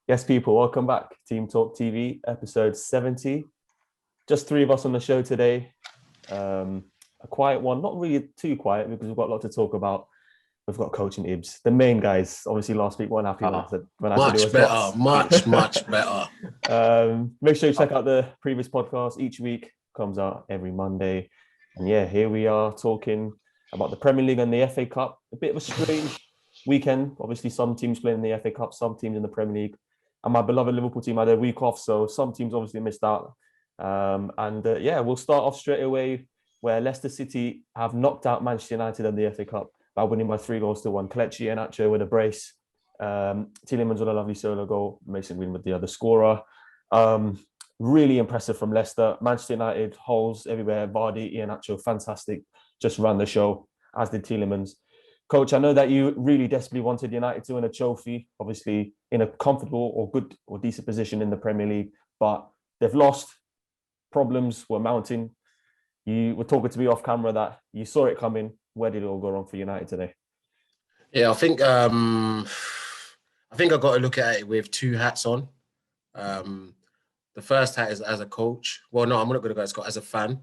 Yes, people, welcome back. Team Talk TV, episode 70. Just three of us on the show today. A quiet one, not really too quiet because we've got a lot to talk about. We've got Coach and Ibs, the main guys. Obviously, last week weren't happy when I said it was better, much better. Make sure you check out the previous podcast. Each week comes out every Monday, and yeah, here we are talking about the Premier League and the FA Cup. A bit of a strange weekend. Obviously, some teams playing in the FA Cup, some teams in the Premier League. And my beloved Liverpool team had a week off, so some teams obviously missed out. We'll start off straight away where Leicester City have knocked out Manchester United in the FA Cup by winning by 3-1. Kelechi Iheanacho with a brace. Tielemans with a lovely solo goal. Mason Green with the other scorer. Really impressive from Leicester. Manchester United, holes everywhere. Vardy, Iheanacho, fantastic. Just ran the show, as did Tielemans. Coach, I know that you really desperately wanted United to win a trophy, obviously in a comfortable or good or decent position in the Premier League, but they've lost. Problems were mounting. You were talking to me off camera that you saw it coming. Where did it all go wrong for United today? Yeah, I think I got to look at it with two hats on. The first hat is as a coach. Well, no, I'm not going to go as a fan.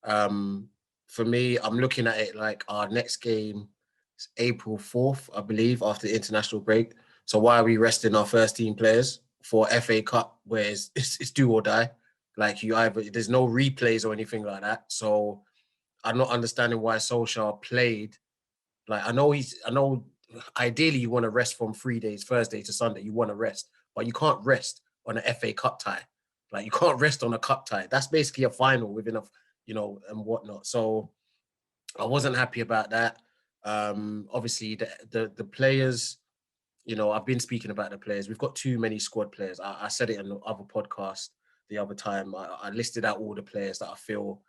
For me, I'm looking at it like our next game is April 4th, I believe, after the international break. So why are we resting our first team players for FA Cup, where it's do or die? Like there's no replays or anything like that. So I'm not understanding why Solskjaer played. Like I know ideally you want to rest from 3 days, Thursday to Sunday, you want to rest, but you can't rest on an FA Cup tie. Like you can't rest on a cup tie. That's basically a final with enough, and whatnot. So I wasn't happy about that. Obviously the players, I've been speaking about the players. We've got too many squad players. I said it on the other podcast the other time. I listed out all the players that I feel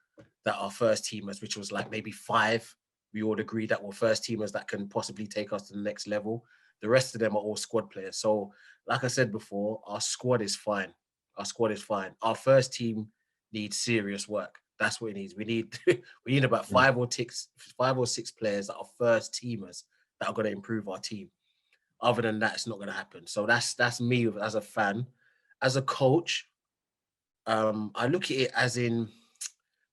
that are first teamers, which was like maybe 5. We all agree that we're first teamers that can possibly take us to the next level. The rest of them are all squad players. So, like I said before, our squad is fine. Our first team needs serious work. That's what it needs. We need about 5 or 6 players that are first teamers that are going to improve our team. Other than that, it's not going to happen. So that's me as a fan. As a coach, I look at it as in,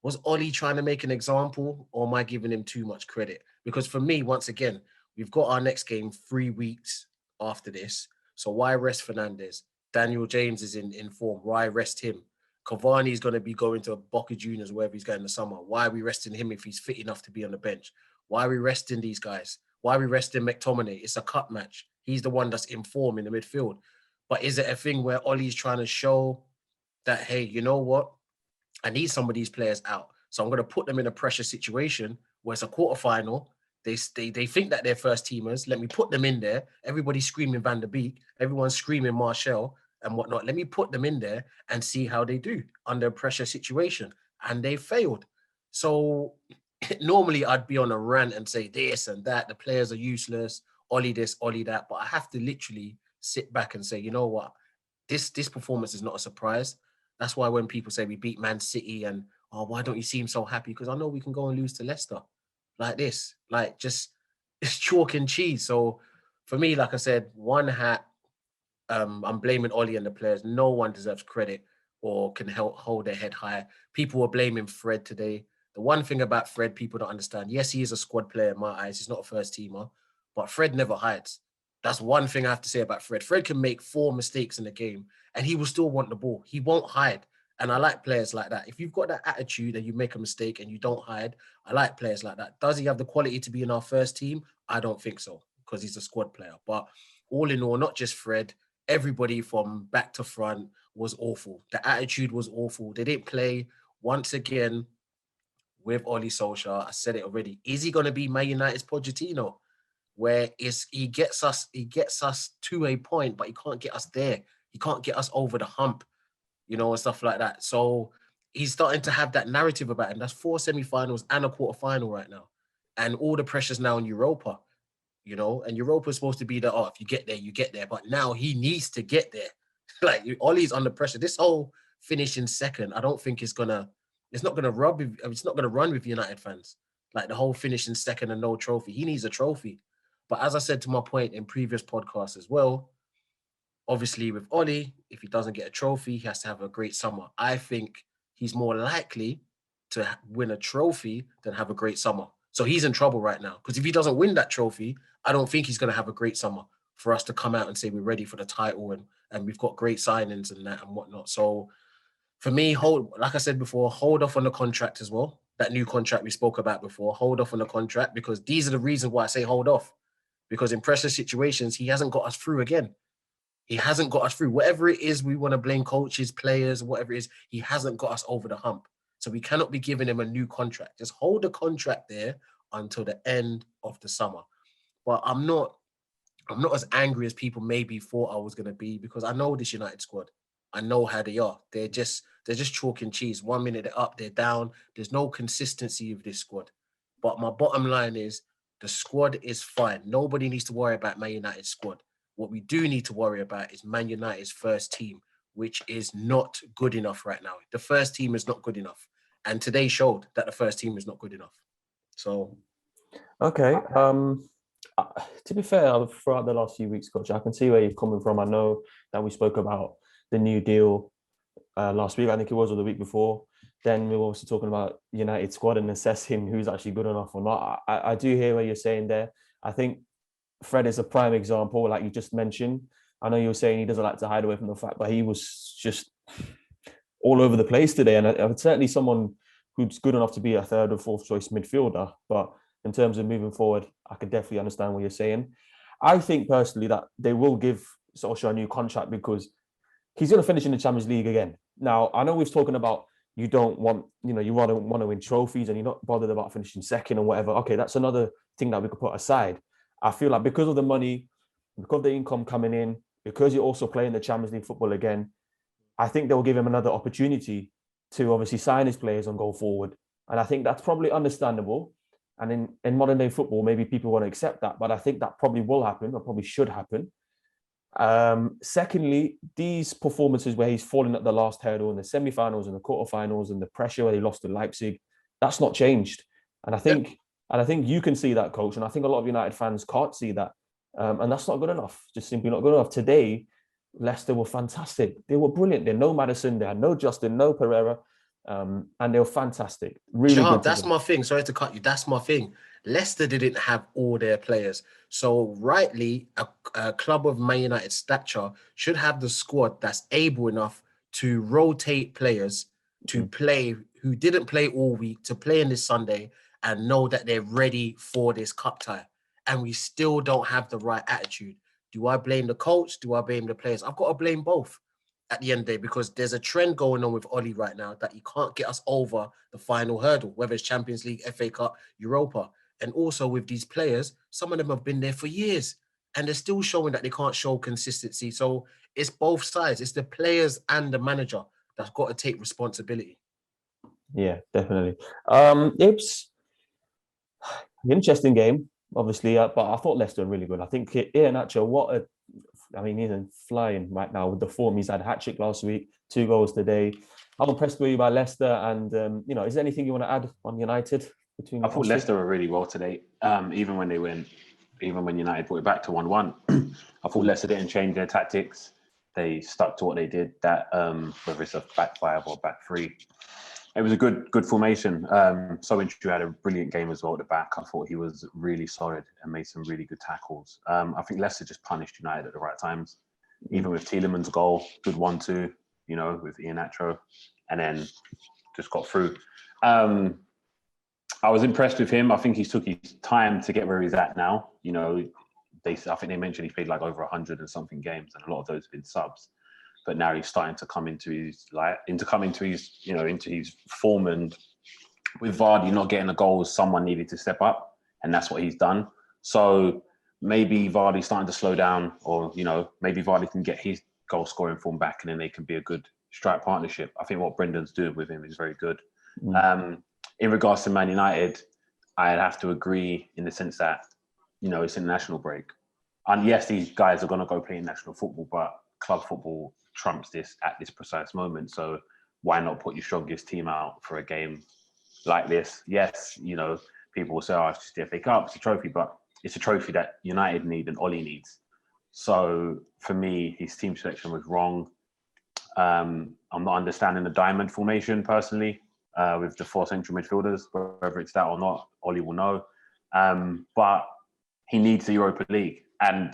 was Ollie trying to make an example, or am I giving him too much credit? Because for me, once again, we've got our next game 3 weeks after this. So why rest Fernandes? Daniel James is in form. Why rest him? Cavani is going to be going to Boca Juniors, wherever he's going in the summer. Why are we resting him if he's fit enough to be on the bench? Why are we resting these guys? Why are we resting McTominay? It's a cup match. He's the one that's in form in the midfield. But is it a thing where Ollie's trying to show that, hey, you know what? I need some of these players out. So I'm going to put them in a pressure situation where it's a quarterfinal. They think that they're first teamers. Let me put them in there. Everybody's screaming Van der Beek. Everyone's screaming Martial and whatnot. Let me put them in there and see how they do under a pressure situation. And they failed. So normally I'd be on a rant and say this and that. The players are useless. Ollie this, Ollie that. But I have to literally sit back and say, you know what? This performance is not a surprise. That's why when people say we beat Man City and, oh, why don't you seem so happy? Because I know we can go and lose to Leicester like this. Like just it's chalk and cheese. So for me, like I said, one hat, I'm blaming Ollie and the players. No one deserves credit or can hold their head high. People were blaming Fred today. The one thing about Fred, people don't understand. Yes, he is a squad player in my eyes. He's not a first teamer, but Fred never hides. That's one thing I have to say about Fred. Fred can make 4 mistakes in the game and he will still want the ball. He won't hide. And I like players like that. If you've got that attitude and you make a mistake and you don't hide, I like players like that. Does he have the quality to be in our first team? I don't think so because he's a squad player. But all in all, not just Fred, everybody from back to front was awful. The attitude was awful. They didn't play once again with Ollie Solskjaer. I said it already. Is he going to be Man United's Pochettino? Where he gets us to a point, but he can't get us there. He can't get us over the hump, and stuff like that. So he's starting to have that narrative about him. That's 4 semi-finals and a quarter-final right now. And all the pressure's now in Europa, and Europa is supposed to be if you get there, you get there. But now he needs to get there. Like Ollie's under pressure. This whole finishing second, I don't think it's not gonna run with United fans. Like the whole finishing second and no trophy. He needs a trophy. But as I said to my point in previous podcasts as well, Obviously, with Ollie, if he doesn't get a trophy, he has to have a great summer. I think he's more likely to win a trophy than have a great summer. So he's in trouble right now, because if he doesn't win that trophy, I don't think he's going to have a great summer for us to come out and say we're ready for the title and we've got great signings and that and whatnot. So for me, like I said before, hold off on the contract as well. That new contract we spoke about before, hold off on the contract, because these are the reasons why I say hold off. Because in pressure situations, he hasn't got us through again. He hasn't got us through. Whatever it is, we want to blame coaches, players, whatever it is, he hasn't got us over the hump. So we cannot be giving him a new contract. Just hold the contract there until the end of the summer. But I'm not as angry as people maybe thought I was going to be, because I know this United squad. I know how they are. They're just chalk and cheese. 1 minute they're up, they're down. There's no consistency of this squad. But my bottom line is the squad is fine. Nobody needs to worry about Man United's squad. What we do need to worry about is Man United's first team, which is not good enough right now. The first team is not good enough. And today showed that the first team is not good enough. So. Okay. To be fair, throughout the last few weeks, Coach, I can see where you're coming from. I know that we spoke about the new deal last week, I think it was, or the week before. Then we were also talking about United squad and assessing who's actually good enough or not. I do hear what you're saying there. I think Fred is a prime example, like you just mentioned. I know you were saying he doesn't like to hide away from the fact, but he was just all over the place today. And certainly someone who's good enough to be a third or fourth choice midfielder. But in terms of moving forward, I could definitely understand what you're saying. I think personally that they will give Solskjaer a new contract because he's going to finish in the Champions League again. Now, I know we've spoken about you don't want, you rather want to win trophies and you're not bothered about finishing second or whatever. Okay, that's another thing that we could put aside. I feel like because of the money, because of the income coming in, because you're also playing the Champions League football again, I think they'll give him another opportunity to obviously sign his players and go forward. And I think that's probably understandable. And in modern day football, maybe people want to accept that, but I think that probably will happen or probably should happen. Secondly, these performances where he's fallen at the last hurdle in the semi-finals and the quarterfinals and the pressure where he lost to Leipzig, that's not changed. And I think you can see that, Coach, and I think a lot of United fans can't see that. And that's not good enough. Just simply not good enough. Today, Leicester were fantastic. They were brilliant. They had no Maddison, they had no Justin, no Pereira, and they were fantastic. Really Shahab, good. that's my thing. Sorry to cut you. That's my thing. Leicester didn't have all their players. So rightly, a club of Man United stature should have the squad that's able enough to rotate players to play who didn't play all week, to play in this Sunday and know that they're ready for this cup tie. And we still don't have the right attitude. Do I blame the coach? Do I blame the players? I've got to blame both at the end of the day, because there's a trend going on with Ollie right now that he can't get us over the final hurdle, whether it's Champions League, FA Cup, Europa. And also with these players, some of them have been there for years and they're still showing that they can't show consistency. So it's both sides. It's the players and the manager that's got to take responsibility. Yeah, definitely. It's an interesting game, obviously, but I thought Leicester were really good. I think Iheanacho, he's flying right now with the form. He's had a hat-trick last week, 2 goals today. How impressed were you by Leicester? And, is there anything you want to add on United? I thought Leicester were really well today, even when United brought it back to 1-1. I thought Leicester didn't change their tactics. They stuck to what they did, that whether it's a back 5 or back 3. It was a good formation. Soinchu had a brilliant game as well at the back. I thought he was really solid and made some really good tackles. I think Leicester just punished United at the right times. Even with Tielemans' goal, good 1-2, with Iheanacho, and then just got through. I was impressed with him. I think he took his time to get where he's at now. I think they mentioned he's played like over 100 and something games, and a lot of those have been subs. But now he's starting to come into his form, and with Vardy not getting the goals, someone needed to step up, and that's what he's done. So maybe Vardy's starting to slow down, or maybe Vardy can get his goal scoring form back, and then they can be a good strike partnership. I think what Brendan's doing with him is very good. In regards to Man United, I'd have to agree in the sense that it's international break, and yes, these guys are going to go play international football, but club football trumps this at this precise moment. So why not put your strongest team out for a game like this? Yes, people will say, it's just the FA Cup, it's a trophy, but it's a trophy that United need and Ollie needs. So for me, his team selection was wrong. I'm not understanding the diamond formation personally with the 4 central midfielders, whether it's that or not, Ollie will know. But he needs the Europa League, and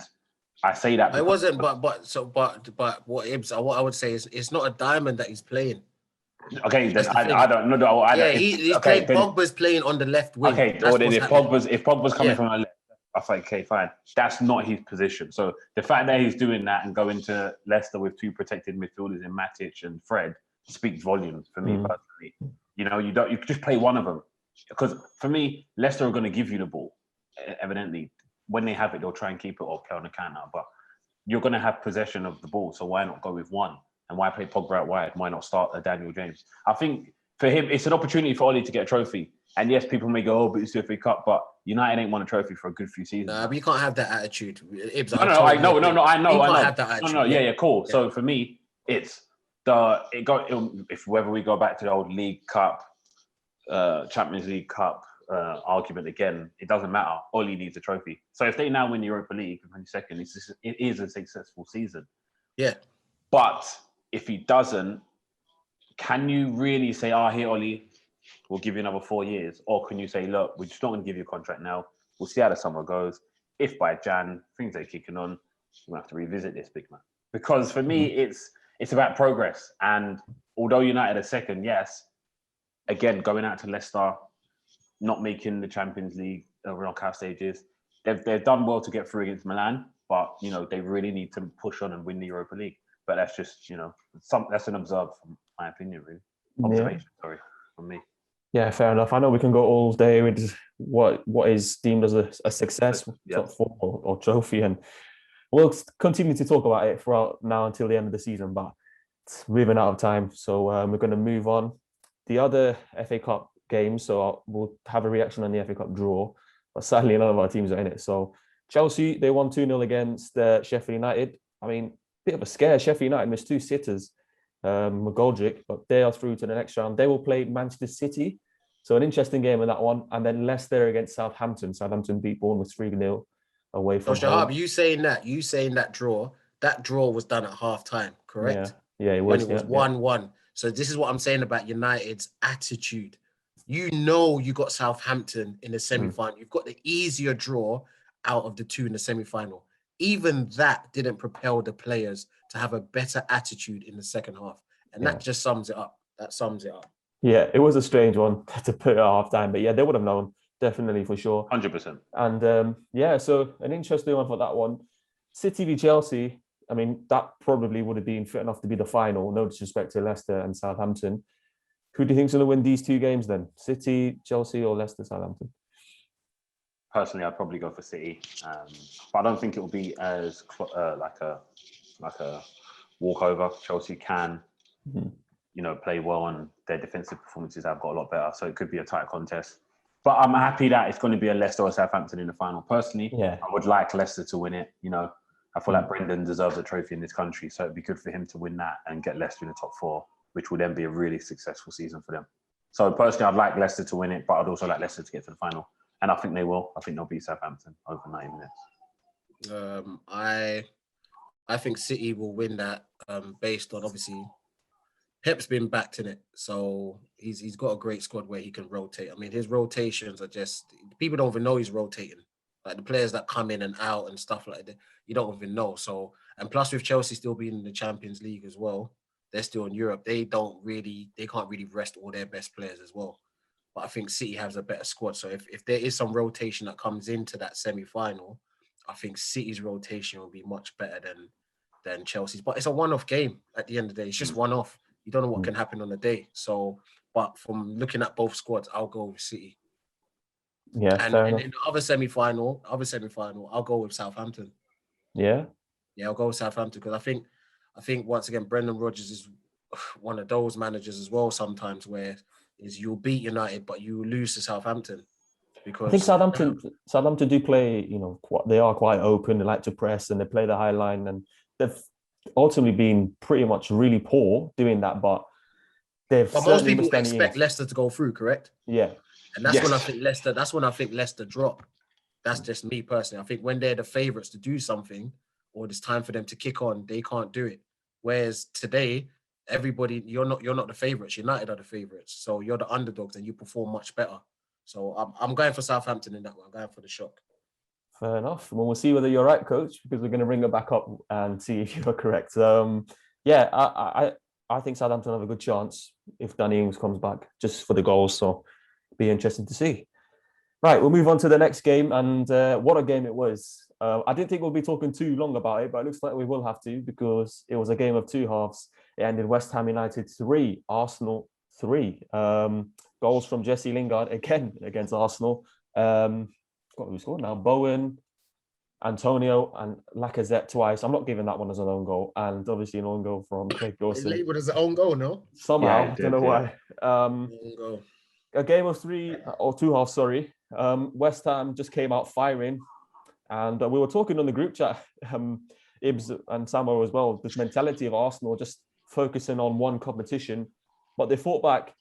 I say that it wasn't. But what I would say is it's not a diamond that he's playing. Okay, then I don't know. He's playing. Pogba's playing on the left wing. Okay, or then if Pogba's coming from the left, I was like, okay, fine. That's not his position. So the fact that he's doing that and going to Leicester with 2 protected midfielders in Matic and Fred speaks volumes for me personally. You know, you just play one of them, because for me, Leicester are going to give you the ball. Evidently, when they have it, they'll try and keep it or play on the counter. But you're going to have possession of the ball, so why not go with one? And why play Pogba out wide? Why not start Daniel James? I think for him, it's an opportunity for Ollie to get a trophy. And yes, people may go, oh, but it's the FA Cup, but United ain't won a trophy for a good few seasons. Nah, but you can't have that attitude. I know. I know. You can't have that attitude. Yeah, cool. Yeah. So for me, it's if whether we go back to the old League Cup, Champions League Cup argument again, it doesn't matter. Ollie needs a trophy. So if they now win the Europa League in 22nd, it is a successful season. Yeah. But if he doesn't, can you really say, here, Ollie, we'll give you another 4 years? Or can you say, look, we're just not going to give you a contract now. We'll see how the summer goes. If by Jan, things are kicking on, we'll have to revisit this, big man. Because for me, it's about progress. And although United are second, yes, again, going out to Leicester, not making the Champions League knockout stages, they've done well to get through against Milan, but, you know, they really need to push on and win the Europa League. But that's just, you know, that's an observed, from my opinion, really. Observation, sorry, from me. Yeah, fair enough. I know we can go all day with what is deemed as a success, top 4 or trophy, and we'll continue to talk about it throughout now until the end of the season, but it's moving out of time. So we're going to move on. The other FA Cup games, so we'll have a reaction on the FA Cup draw, but sadly none of our teams are in it. So Chelsea, they won 2-0 against Sheffield United. I mean, bit of a scare. Sheffield United missed 2 sitters, McGoldrick, but they are through to the next round. They will play Manchester City. So an interesting game in that one. And then Leicester against Southampton. Southampton beat Bournemouth 3-0 away from home. You saying that draw was done at half time, correct? Yeah, it was. When it was 1-1. So this is what I'm saying about United's attitude. You know you got Southampton in the semi-final. You've got the easier draw out of the 2 in the semi-final. Even that didn't propel the players to have a better attitude in the second half. And that just sums it up. That sums it up. Yeah, it was a strange one to put at half time. But yeah, they would have known, definitely, for sure. 100%. And so an interesting one for that one. City v Chelsea, I mean, that probably would have been fit enough to be the final. No disrespect to Leicester and Southampton. Who do you think's going to win these 2 games then? City, Chelsea, or Leicester, Southampton? Personally, I'd probably go for City, but I don't think it will be as like a walkover. Chelsea can, you know, play well, and their defensive performances have got a lot better. So it could be a tight contest. But I'm happy that it's going to be a Leicester or Southampton in the final. Personally, I would like Leicester to win it. You know, I feel like Brendan deserves a trophy in this country, so it'd be good for him to win that and get Leicester in the top 4, which would then be a really successful season for them. So personally, I'd like Leicester to win it, but I'd also like Leicester to get to the final. And I think they will. I think they'll beat Southampton over 90 minutes. I think City will win that based on, obviously, Pep's been backed in it. So he's got a great squad where he can rotate. I mean, his rotations are just, people don't even know he's rotating. Like the players that come in and out and stuff like that, you don't even know. So, and plus with Chelsea still being in the Champions League as well, they're still in Europe. They can't really rest all their best players as well. But I think City has a better squad. So if there is some rotation that comes into that semi-final, I think City's rotation will be much better than Chelsea's. But it's a one-off game at the end of the day. It's just one-off. You don't know what can happen on the day. So, but from looking at both squads, I'll go with City. Yeah, and in the other semi-final, I'll go with Southampton. Yeah? Yeah, I'll go with Southampton because I think once again, Brendan Rodgers is one of those managers as well sometimes where is you'll beat United, but you lose to Southampton. Because I think Southampton do play, you know, they are quite open, they like to press and they play the high line, and they've ultimately been pretty much really poor doing that, but most people expect Leicester to go through, correct? Yeah. And that's when I think Leicester drop. That's just me personally. I think when they're the favourites to do something, or it's time for them to kick on, they can't do it. Whereas today, everybody, you're not the favourites. United are the favourites, so you're the underdogs and you perform much better. So I'm going for Southampton in that one. I'm going for the shock. Fair enough. Well, we'll see whether you're right, coach, because we're going to bring it back up and see if you're correct. Yeah, I think Southampton have a good chance if Danny Ings comes back just for the goals. So be interesting to see. Right, we'll move on to the next game, and what a game it was. I didn't think we'll be talking too long about it, but it looks like we will have to because it was a game of two halves. It ended West Ham United 3, Arsenal 3. Goals from Jesse Lingard again against Arsenal. Who scored now? Bowen, Antonio, and Lacazette twice. I'm not giving that one as an own goal, and obviously an own goal from Craig It's Dawson. labelled as an own goal, no? Somehow, Yeah, I don't know why. Own goal. A game of three or two halves, sorry. West Ham just came out firing, and we were talking on the group chat, Ibs and Samo as well, this mentality of Arsenal just focusing on one competition, but they fought back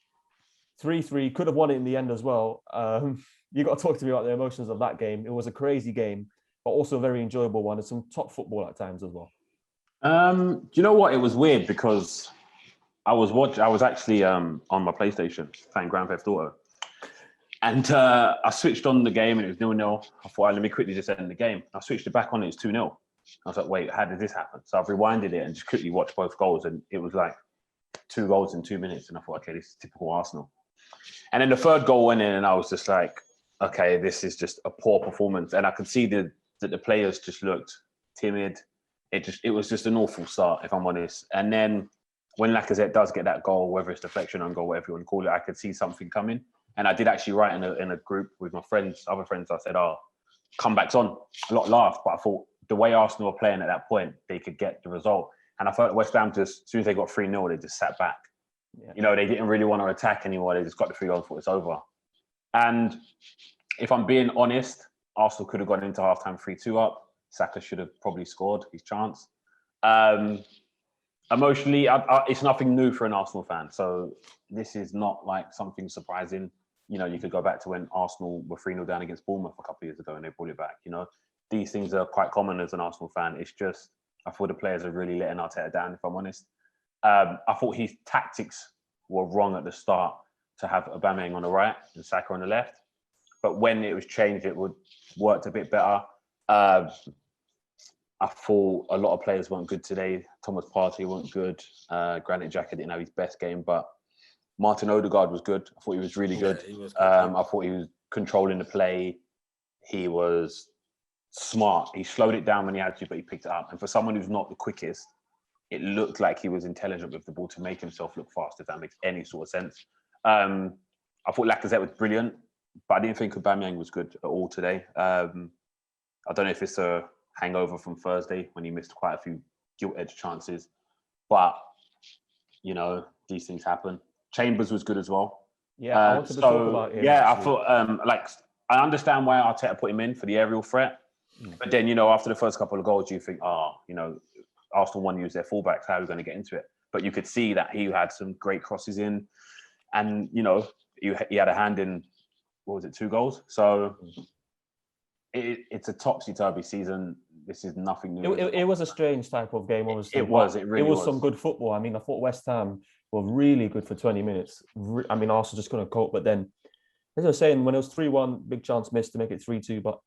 3-3, could have won it in the end as well. You got to talk to me about the emotions of that game. It was a crazy game, but also a very enjoyable one and some top football at times as well. Do you know what? It was weird because I was actually on my PlayStation playing Grand Theft Auto. And I switched on the game and it was 0-0. I thought, let me quickly just end the game. I switched it back on, it's 2-0. I was like, wait, how did this happen? So I've rewinded it and just quickly watched both goals. And it was like 2 goals in 2 minutes. And I thought, okay, this is typical Arsenal. And then the third goal went in and I was just like, okay, this is just a poor performance. And I could see that the players just looked timid. It was just an awful start, if I'm honest. And then when Lacazette does get that goal, whether it's deflection on goal, whatever you want to call it, I could see something coming. And I did actually write in a group with my friends, other friends, I said, comeback's on. A lot laughed, but I thought the way Arsenal were playing at that point, they could get the result. And I felt West Ham just, as soon as they got 3-0, they just sat back. Yeah. You know, they didn't really want to attack anymore. They just got the 3 goals, thought it's over. And if I'm being honest, Arsenal could have gone into halftime 3-2 up. Saka should have probably scored his chance. Emotionally, it's nothing new for an Arsenal fan. So this is not like something surprising. You know, you could go back to when Arsenal were 3-0 down against Bournemouth a couple of years ago and they brought it back. You know, these things are quite common as an Arsenal fan. It's just, I thought the players are really letting Arteta down, if I'm honest. I thought his tactics were wrong at the start to have Aubameyang on the right and Saka on the left. But when it was changed, it worked a bit better. I thought a lot of players weren't good today. Thomas Partey weren't good. Granit Xhaka didn't have his best game, but Martin Odegaard was good. I thought he was really good. He was good. I thought he was controlling the play. He was smart. He slowed it down when he had to, but he picked it up. And for someone who's not the quickest, it looked like he was intelligent with the ball to make himself look fast, if that makes any sort of sense. I thought Lacazette was brilliant, but I didn't think Aubameyang was good at all today. I don't know if it's a hangover from Thursday when he missed quite a few gilt-edged chances, but you know, these things happen. Chambers was good as well. Yeah, I wanted to talk about him. Yeah, actually. I thought I understand why Arteta put him in for the aerial threat, but then, you know, after the first couple of goals, you think, you know, Arsenal want to use their fullbacks. How are we going to get into it? But you could see that he had some great crosses in, and you know, he had a hand in, what was it, 2 goals? So it's a topsy-turvy season. This is nothing new. It was a strange type of game, obviously. It really was. Some good football. I mean, I thought West Ham were really good for 20 minutes. I mean, Arsenal just couldn't cope. But then, as I was saying, when it was 3-1, big chance missed to make it 3-2. But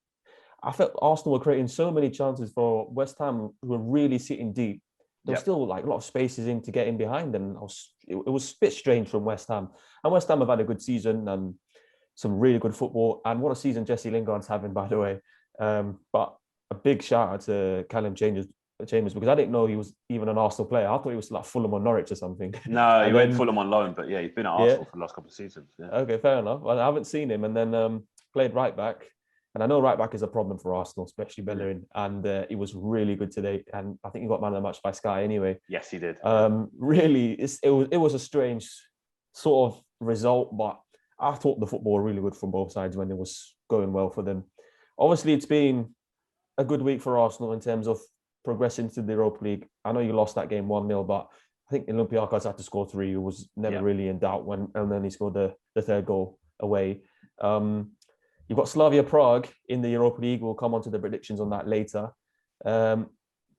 I felt Arsenal were creating so many chances for West Ham, who were really sitting deep. There was still like a lot of spaces in to get in behind. And it was a bit strange from West Ham. And West Ham have had a good season and some really good football. And what a season Jesse Lingard's having, by the way. But a big shout out to Callum Chambers, because I didn't know he was even an Arsenal player. I thought he was like Fulham or Norwich or something. No, he went Fulham on loan, but yeah, he's been at Arsenal for the last couple of seasons. Yeah. Okay, fair enough. Well, I haven't seen him, and then played right back. And I know right back is a problem for Arsenal, especially Bellerin. And he was really good today. And I think he got man of the match by Sky anyway. Yes, he did. Really, it was a strange sort of result, but I thought the football were really good from both sides when it was going well for them. Obviously, it's been a good week for Arsenal in terms of progressing to the Europa League. I know you lost that game 1-0, but I think Olympiacos had to score 3. It was never really in doubt and then he scored the 3rd goal away. You've got Slavia Prague in the Europa League. We'll come on to the predictions on that later.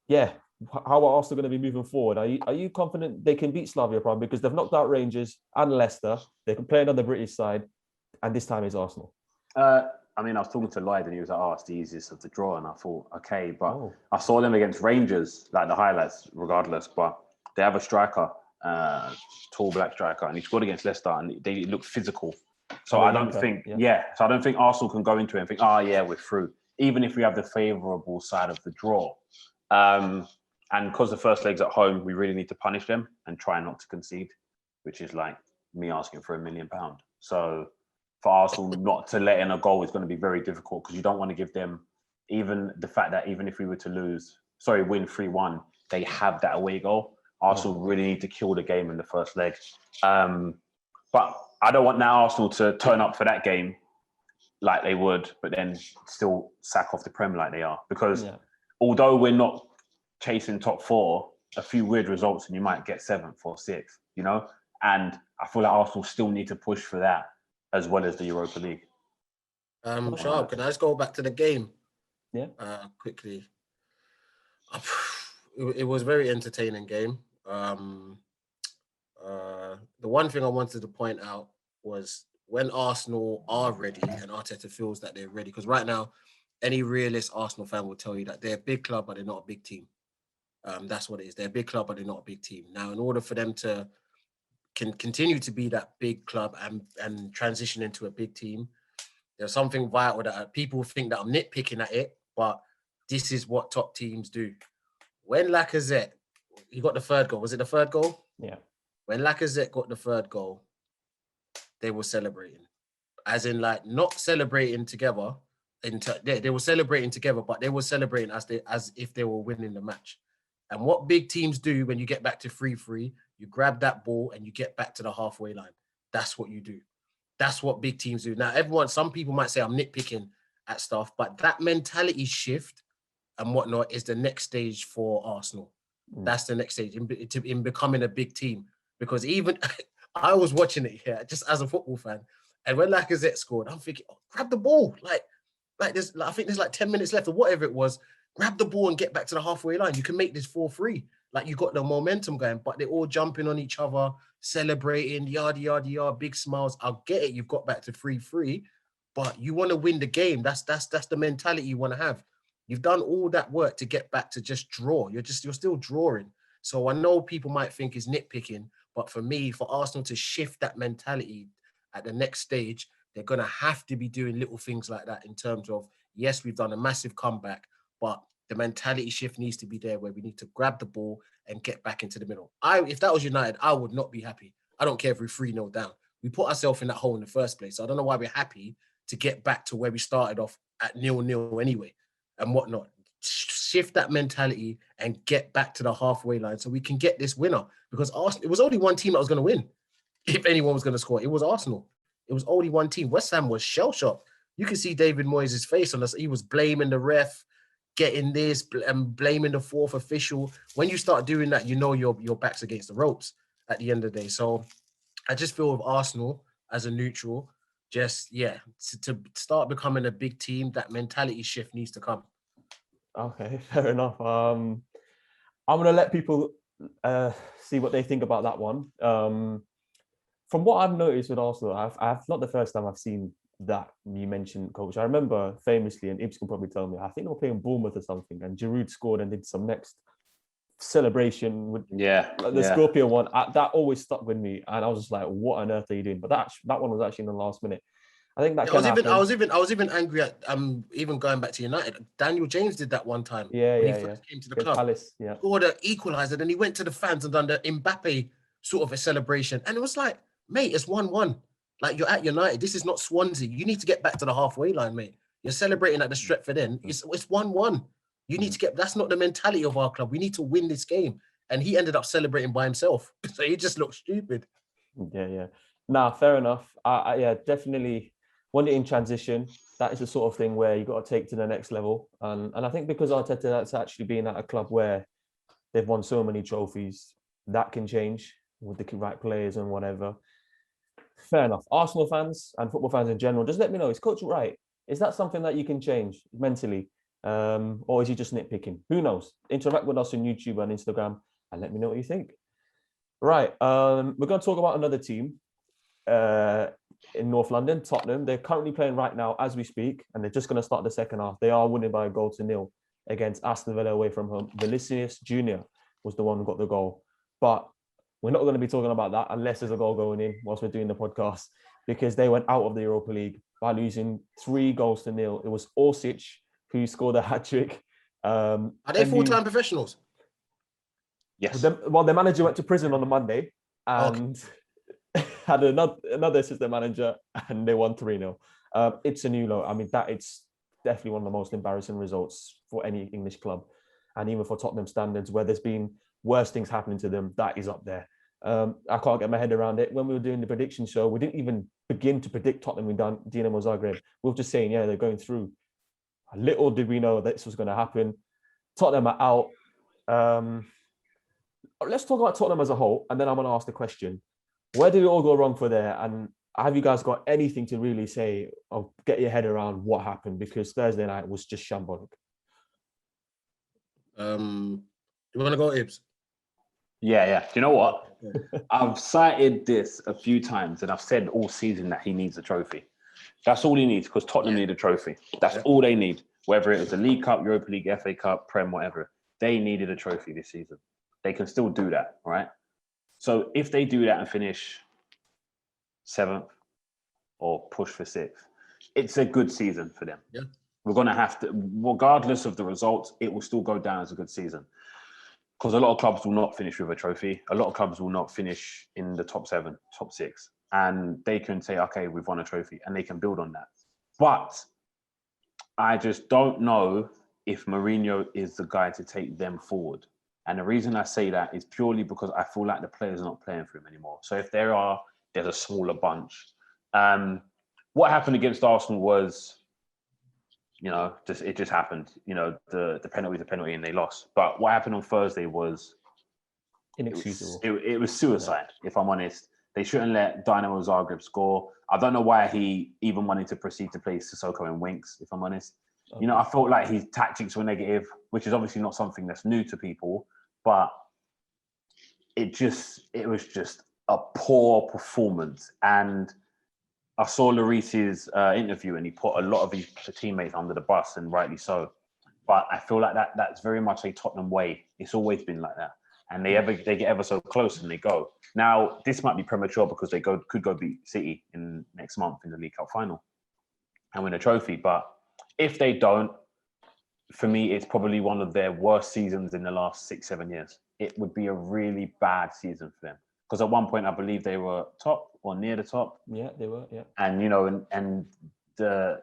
yeah, how are Arsenal going to be moving forward? Are you confident they can beat Slavia Prague, because they've knocked out Rangers and Leicester? They can play on the British side, and this time it's Arsenal. I mean, I was talking to Lloyd and he was like, "Oh, it's the easiest of the draw," and I thought, okay, but I saw them against Rangers, like the highlights, regardless. But they have a striker, tall black striker, and he scored against Leicester, and they look physical. So I don't think, so I don't think Arsenal can go into it and think, "Oh, yeah, we're through," even if we have the favourable side of the draw. And because the first leg's at home, we really need to punish them and try not to concede, which is like me asking for £1 million. So for Arsenal not to let in a goal is going to be very difficult, because you don't want to give them even the fact that even if we were to win 3-1, they have that away goal. Arsenal really need to kill the game in the first leg. But I don't want now Arsenal to turn up for that game like they would, but then still sack off the Prem like they are. Because although we're not chasing top 4, a few weird results and you might get 7th or 6th, you know? And I feel like Arsenal still need to push for that as well as the Europa League. Sharp, can I just go back to the game? Yeah. Quickly. It was a very entertaining game. The one thing I wanted to point out was when Arsenal are ready and Arteta feels that they're ready, because right now, any realist Arsenal fan will tell you that they're a big club, but they're not a big team. That's what it is. They're a big club, but they're not a big team. Now, in order for them to continue to be that big club and transition into a big team, there's something vital that people think that I'm nitpicking at it, but this is what top teams do. When Lacazette, he got the third goal. Was it the third goal? Yeah. When Lacazette got the third goal, they were celebrating. As in, like, not celebrating together. They were celebrating together, but they were celebrating as if they were winning the match. And what big teams do when you get back to 3-3, you grab that ball and you get back to the halfway line. That's what you do. That's what big teams do. Now, some people might say I'm nitpicking at stuff, but that mentality shift and whatnot is the next stage for Arsenal. That's the next stage in becoming a big team. Because even I was watching it here just as a football fan, and when Lacazette scored, I'm thinking, grab the ball. I think there's like 10 minutes left or whatever it was. Grab the ball and get back to the halfway line. You can make this 4-3. Like, you got the momentum going, but they're all jumping on each other, celebrating, yada, yada, yada, big smiles. I'll get it. You've got back to 3-3, but you want to win the game. That's the mentality you want to have. You've done all that work to get back to just draw. You're still drawing. So I know people might think it's nitpicking, but for me, for Arsenal to shift that mentality at the next stage, they're going to have to be doing little things like that in terms of, yes, we've done a massive comeback, but the mentality shift needs to be there where we need to grab the ball and get back into the middle. If that was United, I would not be happy. I don't care if we're 3-0 down. We put ourselves in that hole in the first place. So I don't know why we're happy to get back to where we started off at 0-0 anyway and whatnot. Shift that mentality and get back to the halfway line so we can get this winner. Because Arsenal, it was only one team that was going to win. If anyone was going to score, it was Arsenal. It was only one team. West Ham was shell-shocked. You can see David Moyes' face on us. He was blaming the ref, getting this and blaming the fourth official. When you start doing that, you know your back's against the ropes at the end of the day. So I just feel with Arsenal as a neutral, to start becoming a big team, that mentality shift needs to come. Okay, fair enough. I'm going to let people see what they think about that one. From what I've noticed with Arsenal, I've not the first time I've seen that you mentioned, Coach. I remember famously, and Ibs can probably tell me, I think they were playing Bournemouth or something, and Giroud scored and did some next celebration with the Scorpion one. That always stuck with me, and I was just like, what on earth are you doing? But that one was actually in the last minute. I think that I was even angry at even going back to United. Daniel James did that one time. When he first came to the club. Palace, scored an equaliser, then he went to the fans and done the Mbappe sort of a celebration. And it was like, mate, it's 1-1. Like, you're at United. This is not Swansea. You need to get back to the halfway line, mate. You're celebrating at the Stretford End. It's 1-1. You need to get. That's not the mentality of our club. We need to win this game. And he ended up celebrating by himself. So he just looked stupid. Yeah. Nah, fair enough. Definitely. When you're in transition, that is the sort of thing where you got to take to the next level. And I think because Arteta that's actually been at a club where they've won so many trophies, that can change with the right players and whatever. Fair enough. Arsenal fans and football fans in general, just let me know, is Coach right? Is that something that you can change mentally? Or is he just nitpicking? Who knows? Interact with us on YouTube and Instagram and let me know what you think. Right. We're going to talk about another team in North London, Tottenham. They're currently playing right now as we speak, and they're just going to start the second half. They are winning by 1-0 against Aston Villa away from home. Vinicius Jr. was the one who got the goal. But we're not going to be talking about that unless there's a goal going in whilst we're doing the podcast, because they went out of the Europa League by losing 3-0. It was Orsic who scored a hat-trick. Are they full-time professionals? Yes. Well, their manager went to prison on the Monday and had another assistant manager, and they won 3-0. It's a new low. I mean, it's definitely one of the most embarrassing results for any English club, and even for Tottenham standards, where there's been worse things happening to them. That is up there. I can't get my head around it. When we were doing the prediction show, we didn't even begin to predict Tottenham with Dinamo Zagreb. We were just saying, yeah, they're going through. Little did we know that this was going to happen. Tottenham are out. Let's talk about Tottenham as a whole, and then I'm going to ask the question: where did it all go wrong for there? And have you guys got anything to really say or get your head around what happened? Because Thursday night was just shambolic. You want to go, Ibs? Yeah. Do you know what? I've cited this a few times, and I've said all season that he needs a trophy. That's all he needs, because Tottenham need a trophy. That's all they need. Whether it was a League Cup, Europa League, FA Cup, Prem, whatever. They needed a trophy this season. They can still do that, right? So if they do that and finish 7th or push for 6th, it's a good season for them. Yeah. We're going to have to, regardless of the results, it will still go down as a good season. Because a lot of clubs will not finish with a trophy. A lot of clubs will not finish in the top 7, top 6. And they can say, okay, we've won a trophy, and they can build on that. But I just don't know if Mourinho is the guy to take them forward. And the reason I say that is purely because I feel like the players are not playing for him anymore. So if there's a smaller bunch. What happened against Arsenal was, it just happened. The penalty was a penalty and they lost. But what happened on Thursday was inexcusable. It was suicide, if I'm honest. They shouldn't let Dynamo Zagreb score. I don't know why he even wanted to proceed to play Sissoko and Winks, if I'm honest. Okay. I felt like his tactics were negative, which is obviously not something that's new to people, but it was just a poor performance. And I saw Lloris's interview, and he put a lot of his teammates under the bus, and rightly so. But I feel like that's very much a Tottenham way. It's always been like that. And they get ever so close and they go. Now, this might be premature because they could go beat City in next month in the League Cup final and win a trophy. But if they don't, for me, it's probably one of their worst seasons in the last 6-7 years. It would be a really bad season for them. Because at one point, I believe they were top or near the top. Yeah, they were, yeah. And, and the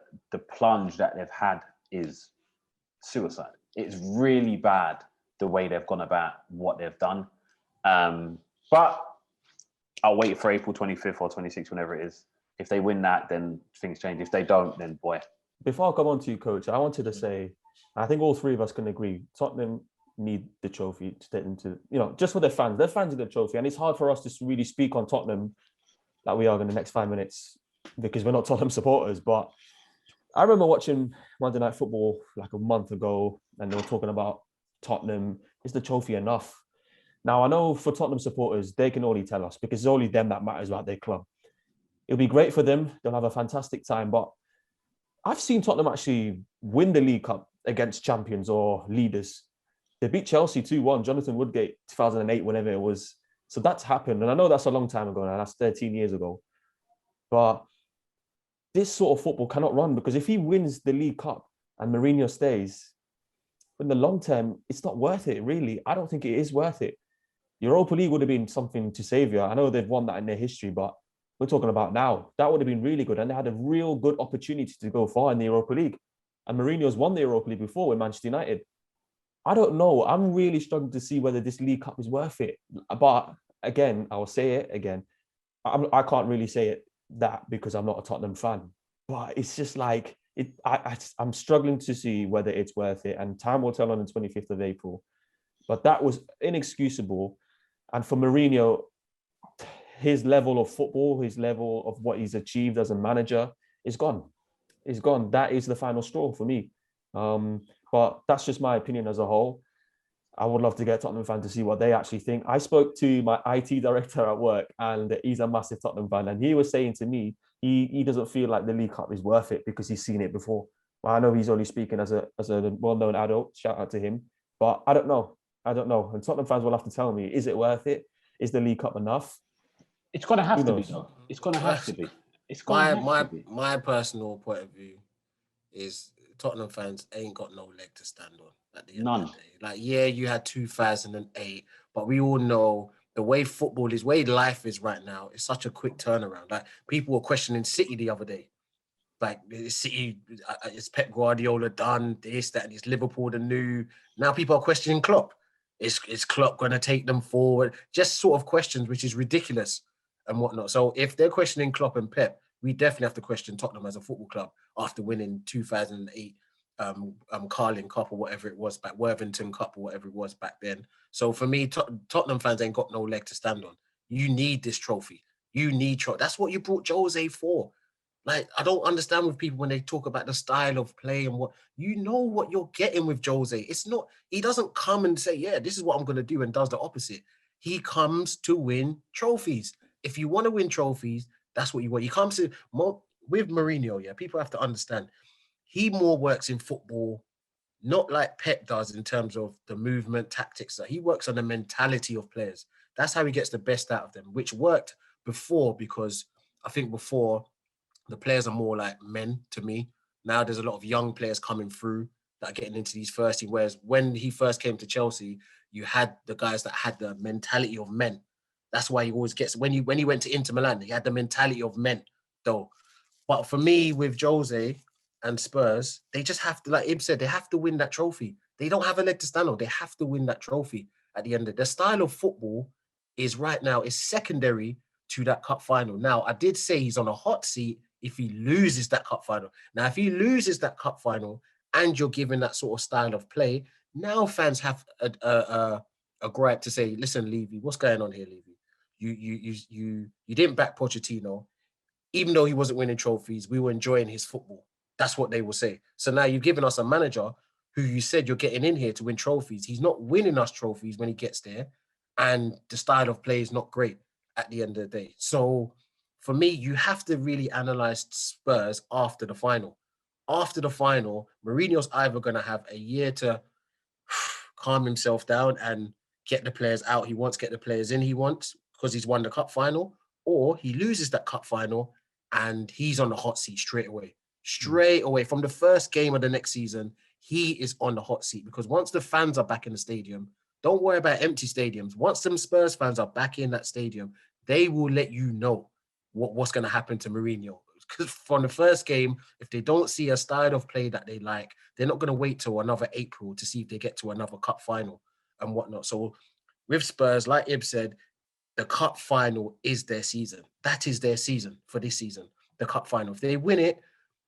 plunge that they've had is suicide. It's really bad the way they've gone about what they've done. But I'll wait for April 25th or 26th, whenever it is. If they win that, then things change. If they don't, then boy. Before I come on to you, Coach, I wanted to say, I think all three of us can agree, Tottenham need the trophy to get into, just for their fans. Their fans need the trophy. And it's hard for us to really speak on Tottenham like we are in the next 5 minutes because we're not Tottenham supporters. But I remember watching Monday Night Football like a month ago, and they were talking about Tottenham, is the trophy enough? Now, I know for Tottenham supporters, they can only tell us because it's only them that matters about their club. It'll be great for them. They'll have a fantastic time. But I've seen Tottenham actually win the League Cup against champions or leaders. They beat Chelsea 2-1, Jonathan Woodgate, 2008, whenever it was. So that's happened. And I know that's a long time ago now. That's 13 years ago. But this sort of football cannot run because if he wins the League Cup and Mourinho stays, in the long term, it's not worth it, really. I don't think it is worth it. Europa League would have been something to save you. I know they've won that in their history, but we're talking about now. That would have been really good. And they had a real good opportunity to go far in the Europa League. And Mourinho's won the Europa League before with Manchester United. I don't know. I'm really struggling to see whether this League Cup is worth it. But again, I will say it again. I can't really say it that because I'm not a Tottenham fan. But it's just like, I'm struggling to see whether it's worth it. And time will tell on the 25th of April. But that was inexcusable. And for Mourinho, his level of football, his level of what he's achieved as a manager is gone. It's gone. That is the final straw for me. But that's just my opinion as a whole. I would love to get Tottenham fan to see what they actually think. I spoke to my IT director at work, and he's a massive Tottenham fan, and he was saying to me he doesn't feel like the League Cup is worth it because he's seen it before. Well, I know he's only speaking as a well-known adult. Shout out to him, but I don't know. And Tottenham fans will have to tell me: is it worth it? Is the League Cup enough? It's gonna have Who to be knows? though. It's gonna have to be. It's gonna have to be. My personal point of view is Tottenham fans ain't got no leg to stand on at the end of the day. Like, yeah, you had 2008, but we all know the way football is, way life is right now. It's such a quick turnaround. Like, people were questioning City the other day. Like, City, is Pep Guardiola done this, that, and is Liverpool the new? Now people are questioning Klopp. Is Klopp going to take them forward? Just sort of questions, which is ridiculous and whatnot. So if they're questioning Klopp and Pep, we definitely have to question Tottenham as a football club after winning 2008 Carling Cup or whatever it was back, Worthington Cup or whatever it was back then. So for me, Tottenham fans ain't got no leg to stand on. You need this trophy. You need trophy. That's what you brought Jose for. Like, I don't understand with people when they talk about the style of play and what, you know what you're getting with Jose. It's not, he doesn't come and say, yeah, this is what I'm going to do and does the opposite. He comes to win trophies. If you want to win trophies, that's what you want. He comes to, with Mourinho, yeah, people have to understand, he more works in football, not like Pep does in terms of the movement, tactics. He works on the mentality of players. That's how he gets the best out of them, which worked before, because I think before, the players are more like men to me. Now there's a lot of young players coming through that are getting into these first team. Whereas when he first came to Chelsea, you had the guys that had the mentality of men. That's why he always gets, when he went to Inter Milan, he had the mentality of men, though. But for me, with Jose and Spurs, they just have to, like Ib said, they have to win that trophy. They don't have a leg to stand on. They have to win that trophy at the end of it. The style of football is right now is secondary to that cup final. Now, I did say he's on a hot seat if he loses that cup final. Now, if he loses that cup final and you're given that sort of style of play, now fans have a gripe to say, listen, Levy, what's going on here, Levy? You didn't back Pochettino. Even though he wasn't winning trophies, we were enjoying his football. That's what they will say. So now you've given us a manager who you said you're getting in here to win trophies. He's not winning us trophies when he gets there, and the style of play is not great at the end of the day. So for me, you have to really analyze Spurs after the final. After the final, Mourinho's either going to have a year to calm himself down and get the players out he wants, get the players in he wants, because he's won the cup final, or he loses that cup final and he's on the hot seat straight away. Straight away. From the first game of the next season, he is on the hot seat, because once the fans are back in the stadium, don't worry about empty stadiums. Once them Spurs fans are back in that stadium, they will let you know what's going to happen to Mourinho. Because from the first game, if they don't see a style of play that they like, they're not going to wait till another April to see if they get to another cup final and whatnot. So with Spurs, like Ib said, the cup final is their season. That is their season for this season, the cup final. If they win it,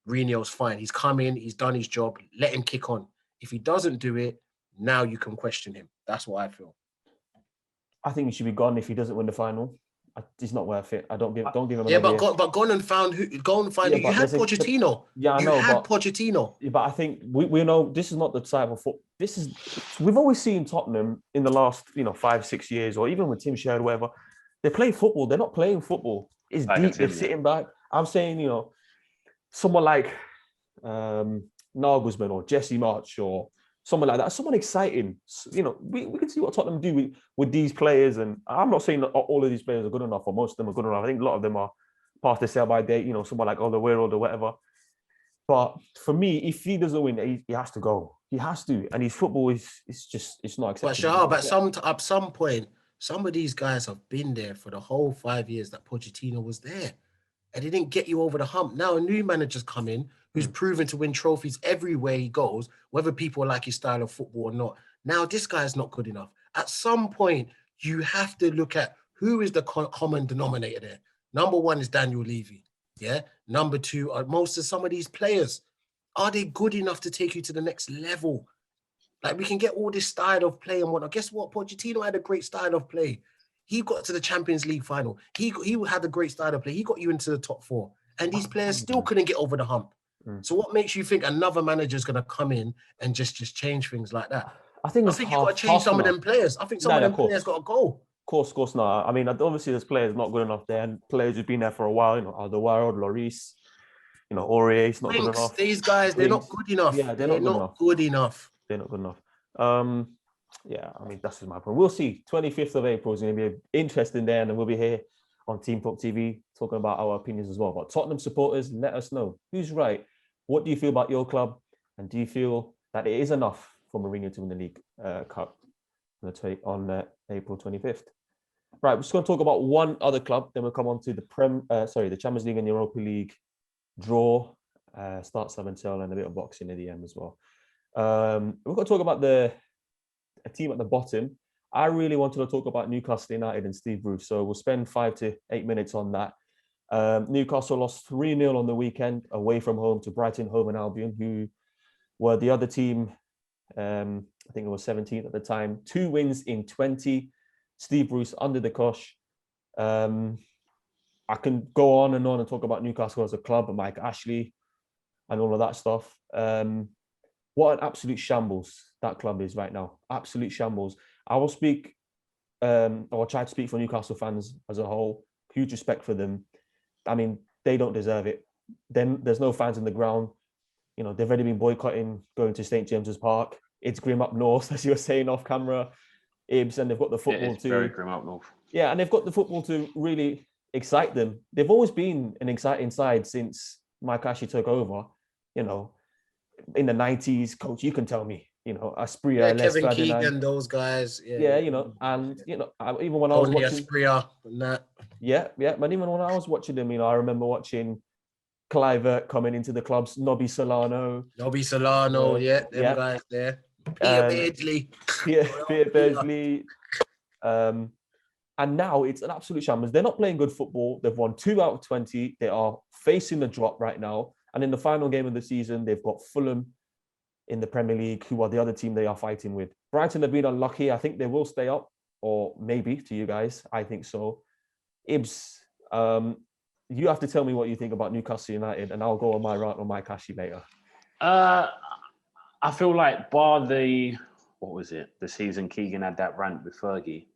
Mourinho's fine. He's come in, he's done his job, let him kick on. If he doesn't do it, now you can question him. That's what I feel. I think he should be gone if he doesn't win the final. It's not worth it. Don't give him. Yeah, but go on and find who. Go and find. You had Pochettino. Yeah, I know. You had Pochettino. Yeah, but I think we know this is not the type of football. We've always seen Tottenham in the last 5-6 years, or even with Tim Sherwood, whatever. They play football. They're not playing football. It's deep. They're sitting back. I'm saying someone like Nagelsmann or Jesse March or someone like that, someone exciting. We can see what Tottenham do with these players. And I'm not saying that all of these players are good enough, or most of them are good enough. I think a lot of them are past their sell by date, someone like Alderweireld or whatever. But for me, if he doesn't win, he has to go. He has to. And his football it's not acceptable. But Shahab, at some point, some of these guys have been there for the whole 5 years that Pochettino was there. And he didn't get you over the hump. Now a new manager's come in who's proven to win trophies everywhere he goes, whether people like his style of football or not. Now this guy's not good enough. At some point, you have to look at who is the common denominator there. Number one is Daniel Levy. Yeah. Number two are most of some of these players. Are they good enough to take you to the next level? Like, we can get all this style of play and whatnot. Guess what? Pochettino had a great style of play. He got to the Champions League final. He had a great style of play. He got you into the top four. And these players still couldn't get over the hump. So what makes you think another manager is going to come in and just change things like that? I think you've got to change some of them players. I think some of them players got to go. Of course not. I mean, obviously there's players not good enough there, and players who've been there for a while, Alderweireld, Lloris, Aurier, it's not good enough. These guys, they're not good enough. Yeah, they're not good enough. They're not good enough. Yeah, I mean, that's just my point. We'll see. 25th of April is going to be interesting there, and then we'll be here on TeamTalkTV talking about our opinions as well. But Tottenham supporters, let us know who's right. What do you feel about your club? And do you feel that it is enough for Mourinho to win the League Cup on April 25th? Right, we're just going to talk about one other club. Then we'll come on to the Champions League and Europa League draw, start 7-0 and a bit of boxing at the end as well. We're going to talk about a team at the bottom. I really wanted to talk about Newcastle United and Steve Bruce, so we'll spend 5 to 8 minutes on that. Newcastle lost 3-0 on the weekend away from home to Brighton Hove and Albion, who were the other team. I think it was 17th at the time. 2 wins in 20. Steve Bruce under the cosh. I can go on and talk about Newcastle as a club and Mike Ashley and all of that stuff. What an absolute shambles that club is right now. Absolute shambles. I will speak, or try to speak for Newcastle fans as a whole. Huge respect for them. I mean, they don't deserve it. Then there's no fans in the ground. They've already been boycotting going to St. James's Park. It's grim up north, as you were saying off camera, Ibs, and they've got the football to very grim up north. Yeah, and they've got the football to really excite them. They've always been an exciting side since Mike Ashley took over. In the 90s, coach, you can tell me. Aspria, Kevin Keegan, those guys. Yeah, and even when I was watching Aspria and that. Yeah, but even when I was watching them, I remember watching Clivert coming into the clubs, Nobby Solano, them guys there. Peter Beardsley. And now it's an absolute shambles. They're not playing good football. They've won 2 out of 20. They are facing the drop right now. And in the final game of the season, they've got Fulham in the Premier League, who are the other team they are fighting with. Brighton have been unlucky. I think they will stay up, or maybe to you guys. I think so. Ibs, you have to tell me what you think about Newcastle United, and I'll go on my rant on Mike Ashley later. I feel like bar the season Keegan had that rant with Fergie,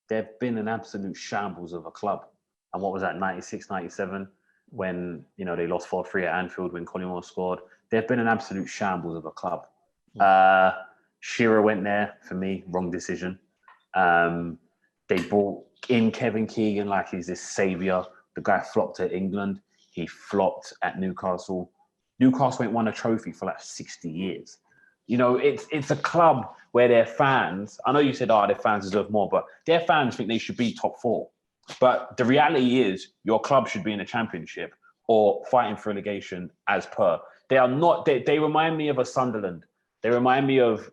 they've been an absolute shambles of a club. And what was that, 96, 97, when, they lost 4-3 at Anfield when Collymore scored. They've been an absolute shambles of a club. Shearer went there, for me, wrong decision. They brought in Kevin Keegan like he's this saviour. The guy flopped at England. He flopped at Newcastle. Newcastle ain't won a trophy for like 60 years. It's a club where their fans, I know you said, their fans deserve more, but their fans think they should be top 4. But the reality is your club should be in the Championship or fighting for relegation as per. They are not, they remind me of a Sunderland. They remind me of,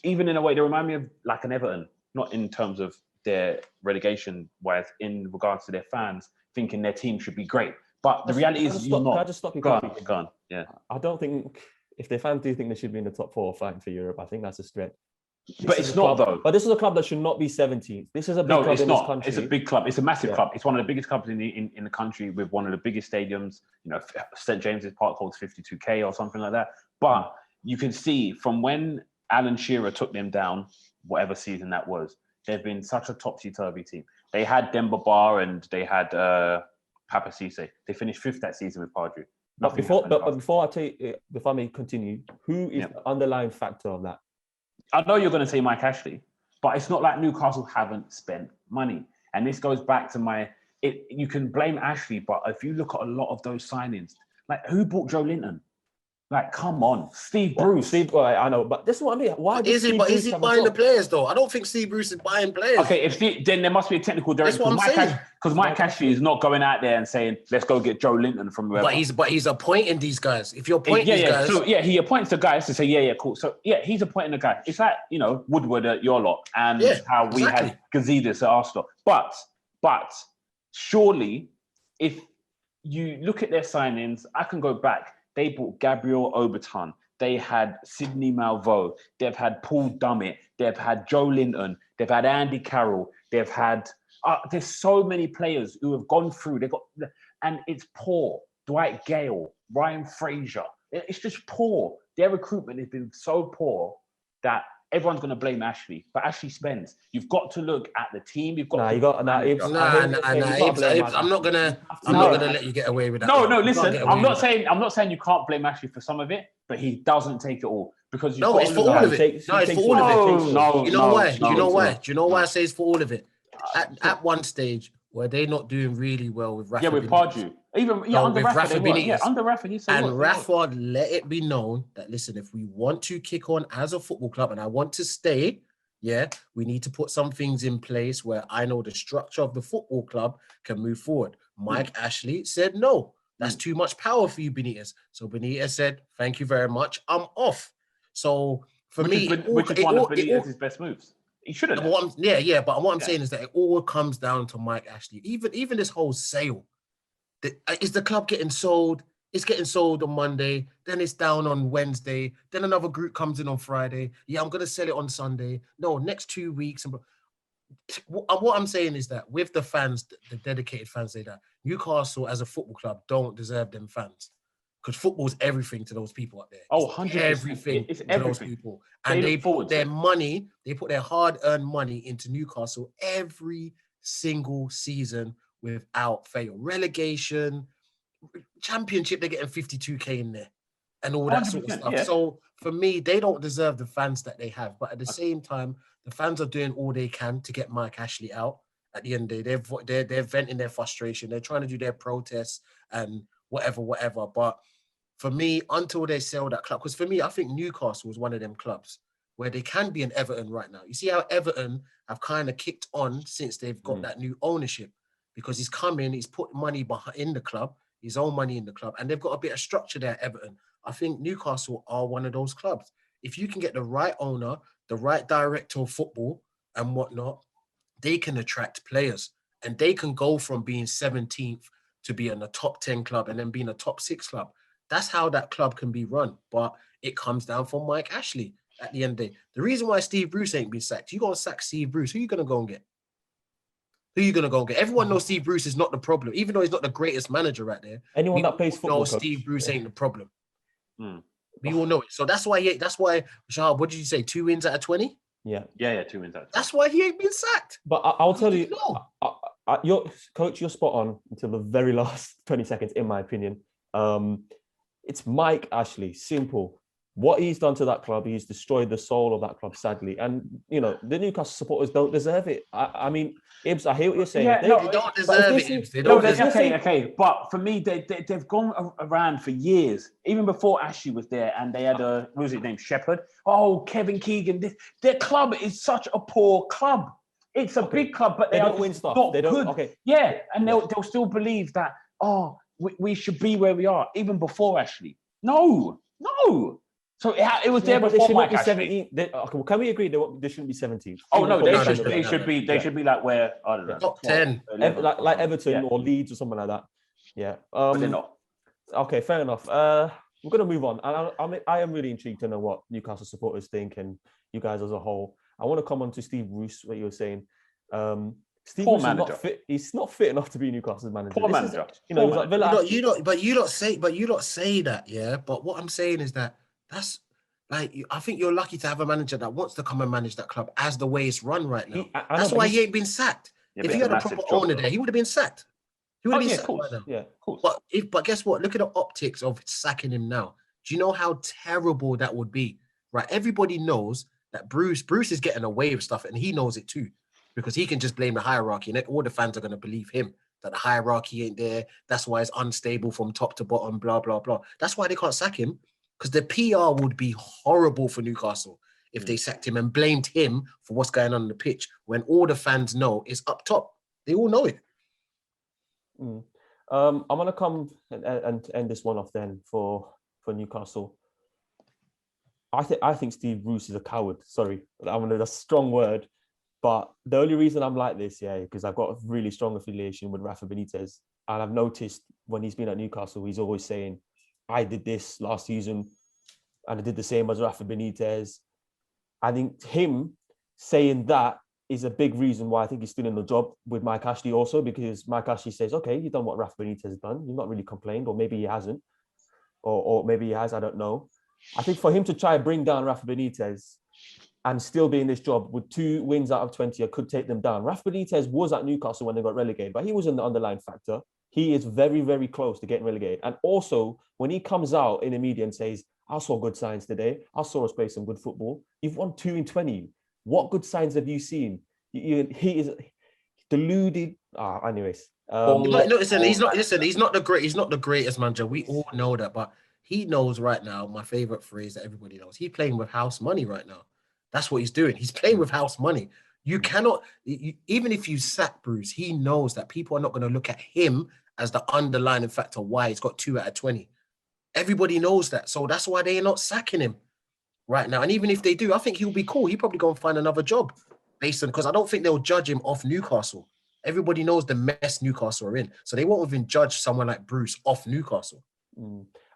even in a way, they remind me of like an Everton, not in terms of their relegation, whereas in regards to their fans, thinking their team should be great. But the reality is you're not. Can I just stop you? Go on. Yeah. I don't think, if their fans do think they should be in the top 4 fighting for Europe, I think that's a stretch. But it's not, though. But this is a club that should not be 17th. This is a big club in this country. It's a big club. It's a massive club. It's one of the biggest clubs in the country with one of the biggest stadiums. St. James's Park holds 52K or something like that. But you can see from when Alan Shearer took them down, whatever season that was, they've been such a topsy-turvy team. They had Demba Ba and they had Papa Cisse. They finished 5th that season with Padre. But before I may continue, who is the underlying factor of that? I know you're going to say Mike Ashley, but it's not like Newcastle haven't spent money. And this goes back to you can blame Ashley, but if you look at a lot of those signings, like who bought Joe Linton? Like, come on, Steve Bruce. I know, but this is what I mean. Why is he buying the players though? I don't think Steve Bruce is buying players. Okay, then there must be a technical director. That's what I'm saying. Because Mike Ashley is not going out there and saying, "Let's go get Joe Linton from wherever." But he's appointing these guys. If you're appointing these guys, so he appoints the guys to say, cool. So he's appointing the guy. It's like Woodward at your lot and how we had Gazidis at Arsenal. But surely, if you look at their signings, I can go back. They bought Gabriel Oberton. They had Sidney Malveau. They've had Paul Dummett. They've had Joe Linton. They've had Andy Carroll. They've had... there's so many players who have gone through. And it's poor. Dwight Gale, Ryan Fraser. It's just poor. Their recruitment has been so poor that everyone's going to blame Ashley. But Ashley spends. You've got to look at the team. You've got to I'm not gonna let you get away with that. No, listen. I'm not saying you can't blame Ashley for some of it, but he doesn't take it all because it's for all of it. It's for all of it. No. Do you know why? Do you know why I say it's for all of it? At one stage, were they not doing really well with Rafa? Yeah, with Pardew. Under Rafa, under Rafa, he said. And Rafa let it be known that, listen, if we want to kick on as a football club and I want to stay, we need to put some things in place where I know the structure of the football club can move forward. Mike Ashley said, no, that's too much power for you, Benitez. So Benitez said, thank you very much, I'm off. So for me, which is one of Benitez's best moves. He should have. But what I'm saying is that it all comes down to Mike Ashley. Even this whole sale. Is the club getting sold? It's getting sold on Monday. Then it's down on Wednesday. Then another group comes in on Friday. Yeah, I'm going to sell it on Sunday. No, next 2 weeks. What I'm saying is that with the fans, the dedicated fans say that Newcastle as a football club don't deserve them fans. Because football's everything to those people up there. Oh, 100%. Everything to those people. And they put their money, they put their hard-earned money into Newcastle every single season without fail. Relegation, championship, they're getting 52k in there and all that sort of stuff. Yeah. So for me, they don't deserve the fans that they have. But at the same time, the fans are doing all they can to get Mike Ashley out. At the end of the day, they're venting their frustration. They're trying to do their protests and whatever. But for me, until they sell that club, because for me, I think Newcastle is one of them clubs where they can be an Everton right now. You see how Everton have kind of kicked on since they've got that new ownership. Because he's come in, he's put money in the club, his own money in the club, and they've got a bit of structure there at Everton. I think Newcastle are one of those clubs. If you can get the right owner, the right director of football and whatnot, they can attract players and they can go from being 17th to being a top 10 club and then being a top 6 club. That's how that club can be run. But it comes down from Mike Ashley at the end of the day. The reason why Steve Bruce ain't been sacked, you got to sack Steve Bruce. Who are you going to go and get? Who are you going to go and get? Everyone knows Steve Bruce is not the problem, even though he's not the greatest manager right there. Anyone that plays football, Steve Bruce ain't the problem. We all know it. So that's why, Shahab, what did you say? 2 wins out of 20? Yeah, 2 wins out of 20. That's why he ain't been sacked. But I'll tell you, your coach, you're spot on until the very last 20 seconds, in my opinion. It's Mike Ashley, simple. What he's done to that club, he's destroyed the soul of that club, sadly. And, the Newcastle supporters don't deserve it. I mean, Ibs, I hear what you're saying. Yeah, they don't deserve it. They don't deserve it. Okay. But for me, they've gone around for years, even before Ashley was there, and they had what was his name, Shepherd? Oh, Kevin Keegan. Their club is such a poor club. It's a big club, but they don't win stuff. They don't. Okay. Yeah, and they'll still believe that, we should be where we are, even before Ashley. No. So it was there before Mike Ashley. Can we agree they shouldn't be 17th? Oh no, they should be like where, I don't know, top 10, like Everton or Leeds or something like that. Yeah, but they're not. Okay, fair enough. We're gonna move on. I am really intrigued to know what Newcastle supporters think and you guys as a whole. I want to come on to Steve Bruce, what you were saying. Steve Bruce is not fit. He's not fit enough to be Newcastle's manager. Poor manager. He was like Villa. You don't say that, yeah. But what I'm saying is that that's like, I think you're lucky to have a manager that wants to come and manage that club as the way it's run right now. That's why he ain't been sacked. Yeah, if he had a proper owner there, he would have been sacked. He would have been sacked right now. Yeah, of course. But guess what? Look at the optics of sacking him now. Do you know how terrible that would be? Right? Everybody knows that Bruce is getting away with stuff, and he knows it too, because he can just blame the hierarchy, and all the fans are going to believe him that the hierarchy ain't there. That's why it's unstable from top to bottom. Blah blah blah. That's why they can't sack him. Because the PR would be horrible for Newcastle if they sacked him and blamed him for what's going on the pitch when all the fans know is up top. They all know it. I'm going to come and end this one off then for Newcastle. I think Steve Bruce is a coward. Sorry, that's a strong word. But the only reason I'm like this, because I've got a really strong affiliation with Rafa Benitez. And I've noticed when he's been at Newcastle, he's always saying, I did this last season and I did the same as Rafa Benitez. I think him saying that is a big reason why I think he's still in the job with Mike Ashley also, because Mike Ashley says, okay, you've done what Rafa Benitez has done. You've not really complained, or maybe he hasn't, or maybe he has, I don't know. I think for him to try and bring down Rafa Benitez and still be in this job with 2 wins out of 20, I could take them down. Rafa Benitez was at Newcastle when they got relegated, but he was in the underlying factor. He is very, very close to getting relegated. And also, when he comes out in the media and says, I saw good signs today, I saw us play some good football. You've won 2 in 20. What good signs have you seen? He is deluded. Anyways. Listen, he's not the greatest manager. We all know that, but he knows right now, my favorite phrase that everybody knows, he's playing with house money right now. That's what he's doing. He's playing with house money. You cannot, even if you sack Bruce, he knows that people are not going to look at him as the underlying factor why he's got 2 out of 20. Everybody knows that. So that's why they're not sacking him right now. And even if they do, I think he'll be cool. He'll probably go and find another job based on, because I don't think they'll judge him off Newcastle. Everybody knows the mess Newcastle are in. So they won't even judge someone like Bruce off Newcastle.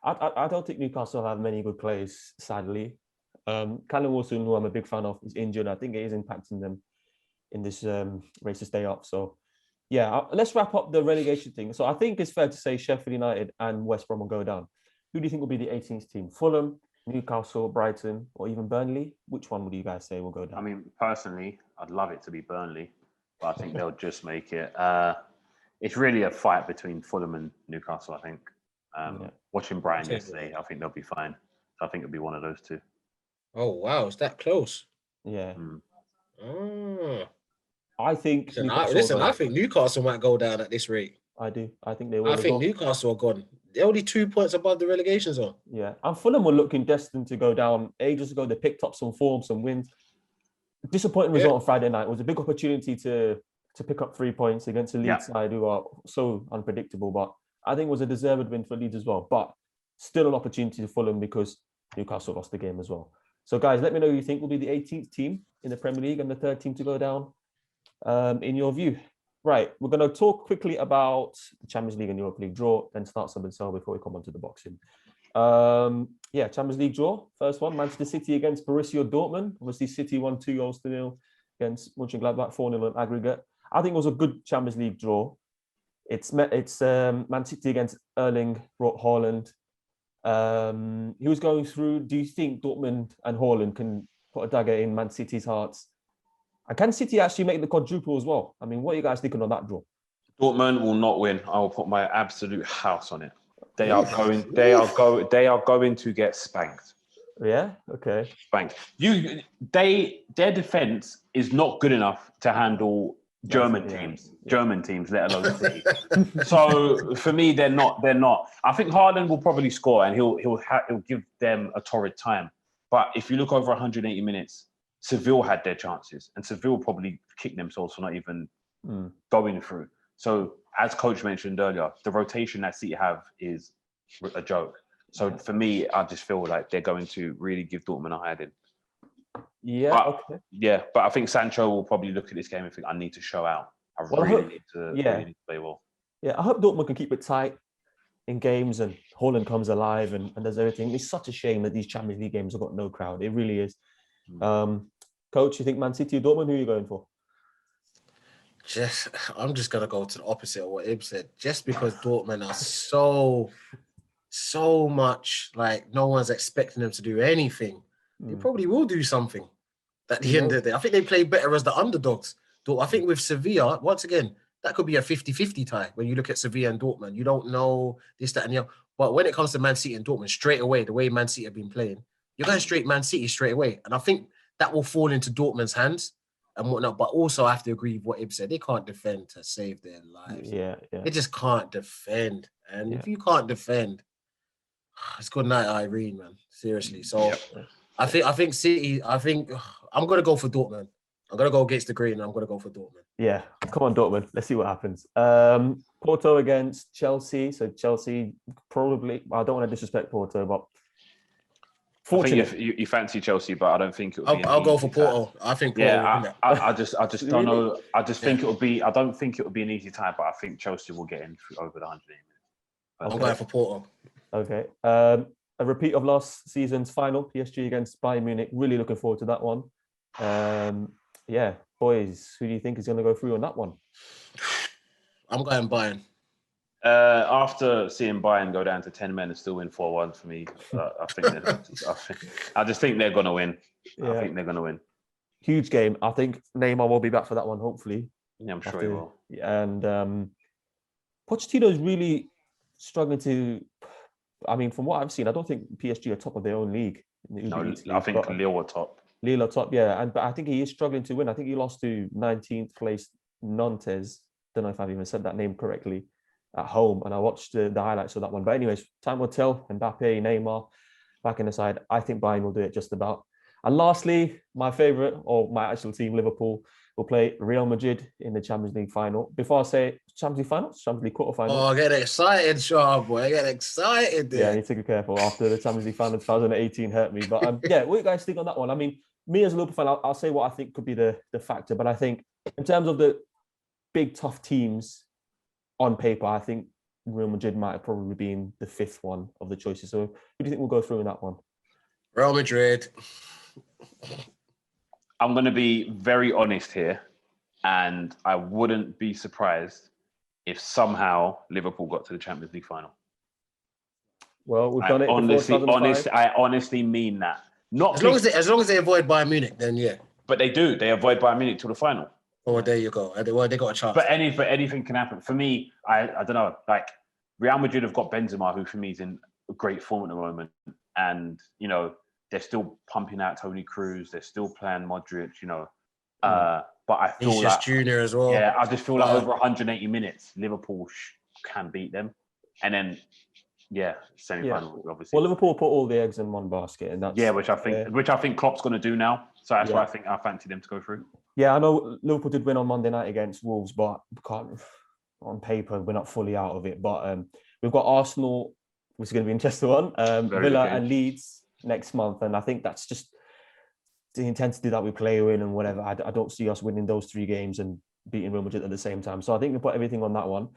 I don't think Newcastle have many good players, sadly. Callum Wilson, who I'm a big fan of, is injured. I think it is impacting them in this race to stay up. So, yeah, let's wrap up the relegation thing. So I think it's fair to say Sheffield United and West Brom will go down. Who do you think will be the 18th team? Fulham, Newcastle, Brighton, or even Burnley? Which one would you guys say will go down? I mean, personally, I'd love it to be Burnley, but I think they'll just make it. It's really a fight between Fulham and Newcastle, I think. Watching Brighton yesterday, I think they'll be fine. So I think it'll be one of those 2. Oh, wow. Is that close? Yeah. I think I think Newcastle might go down at this rate. I do. I think they will. I think Newcastle are gone. They're only 2 points above the relegation zone. Yeah. And Fulham were looking destined to go down ages ago. They picked up some form, some wins. Disappointing result on Friday night. It was a big opportunity to pick up 3 points against a Leeds side who are so unpredictable. But I think it was a deserved win for Leeds as well. But still an opportunity to Fulham because Newcastle lost the game as well. So, guys, let me know who you think will be the 18th team in the Premier League and the 3rd team to go down, in your view. Right, we're going to talk quickly about the Champions League and Europa League draw, then start some and sell before we come on to the boxing. Champions League draw. First one, Manchester City against Borussia Dortmund. Obviously, City won 2-0 against Mönchengladbach, 4-0 in aggregate. I think it was a good Champions League draw. It's Man City against Erling Haaland. He was going through. Do you think Dortmund and Haaland can put a dagger in Man City's hearts? And can City actually make the quadruple as well? I mean, what are you guys thinking on that draw? Dortmund will not win. I will put my absolute house on it. They are going to get spanked. Yeah. Okay. Spanked. Their defense is not good enough to handle German teams, let alone City. So for me, they're not. I think Haaland will probably score and he'll give them a torrid time. But if you look over 180 minutes, Seville had their chances, and Seville probably kicked themselves for not even going through. So as Coach mentioned earlier, the rotation that City have is a joke. So for me, I just feel like they're going to really give Dortmund a hiding. But I think Sancho will probably look at this game and think, I need to show out. I really need to play well. Yeah, I hope Dortmund can keep it tight in games and Haaland comes alive and does everything. It's such a shame that these Champions League games have got no crowd. It really is. Coach, you think Man City or Dortmund? Who are you going for? I'm just going to go to the opposite of what Ib said. Just because Dortmund are so much like no one's expecting them to do anything. They probably will do something at the end of the day. I think they play better as the underdogs. I think with Sevilla, once again, that could be a 50-50 tie when you look at Sevilla and Dortmund. You don't know this, that, and the other. But when it comes to Man City and Dortmund, straight away, the way Man City have been playing, you're going straight Man City straight away. And I think that will fall into Dortmund's hands and whatnot. But also, I have to agree with what Ib said. They can't defend to save their lives. Yeah. They just can't defend. And if you can't defend, it's good night, Irene, man. Seriously. So I think City, I'm going to go for Dortmund. I'm going to go against the green and I'm going to go for Dortmund. Yeah. Come on, Dortmund. Let's see what happens. Porto against Chelsea. So Chelsea probably, I don't want to disrespect Porto, but fortunately, I think you fancy Chelsea, but I don't think it'll be. I'll go for Porto. I think Porto. Yeah, I just don't know. I just think it'll be. I don't think it'll be an easy tie, but I think Chelsea will get in over the 100 minutes. I'm going for Porto. Okay. A repeat of last season's final, PSG against Bayern Munich. Really looking forward to that one. boys, who do you think is going to go through on that one? I'm going Bayern. After seeing Bayern go down to 10 men and still win 4-1 for me, I just think they're going to win. Yeah. I think they're going to win. Huge game. I think Neymar will be back for that one, hopefully. Yeah, I'm sure he will. And Pochettino is really struggling to. I mean, from what I've seen, I don't think PSG are top of their own league. No, I think Lille are top. Lille are top, yeah. But I think he is struggling to win. I think he lost to 19th place Nantes. Don't know if I've even said that name correctly at home. And I watched the highlights of that one. But anyways, time will tell. Mbappe, Neymar back in the side. I think Bayern will do it just about. And lastly, my favourite, or my actual team, Liverpool, will play Real Madrid in the Champions League final. Before I say Champions League final, Champions League quarterfinal. Oh, I get excited, Sharp boy. I get excited there. Yeah, you need to be careful. After the Champions League final 2018 hurt me. But yeah, what do you guys think on that one? I mean, me as a Liverpool fan, I'll say what I think could be the factor. But I think in terms of the big, tough teams on paper, I think Real Madrid might have probably been the fifth one of the choices. So who do you think will go through in that one? Real Madrid. I'm going to be very honest here, and I wouldn't be surprised if somehow Liverpool got to the Champions League final. Well, we've done it. I honestly mean that. Not as long as they avoid Bayern Munich, then yeah. But they do. They avoid Bayern Munich to the final. Oh, there you go. Well, they got a chance. But anything can happen. For me, I don't know. Like Real Madrid have got Benzema, who for me is in great form at the moment, and you know they're still pumping out Toni Kroos. They're still playing Modric. You know, but I feel he's just junior as well. Yeah, I just feel like over 180 minutes, Liverpool can beat them, and then. Yeah, semi-final obviously. Well, Liverpool put all the eggs in one basket, and that's which I think Klopp's going to do now. So that's why I fancy them to go through. Yeah, I know Liverpool did win on Monday night against Wolves, but on paper we're not fully out of it. But we've got Arsenal, which is going to be an interesting one. Villa and Leeds next month, and I think that's just the intensity that we play in and whatever. I don't see us winning those 3 games and beating Real Madrid at the same time. So I think we put everything on that one.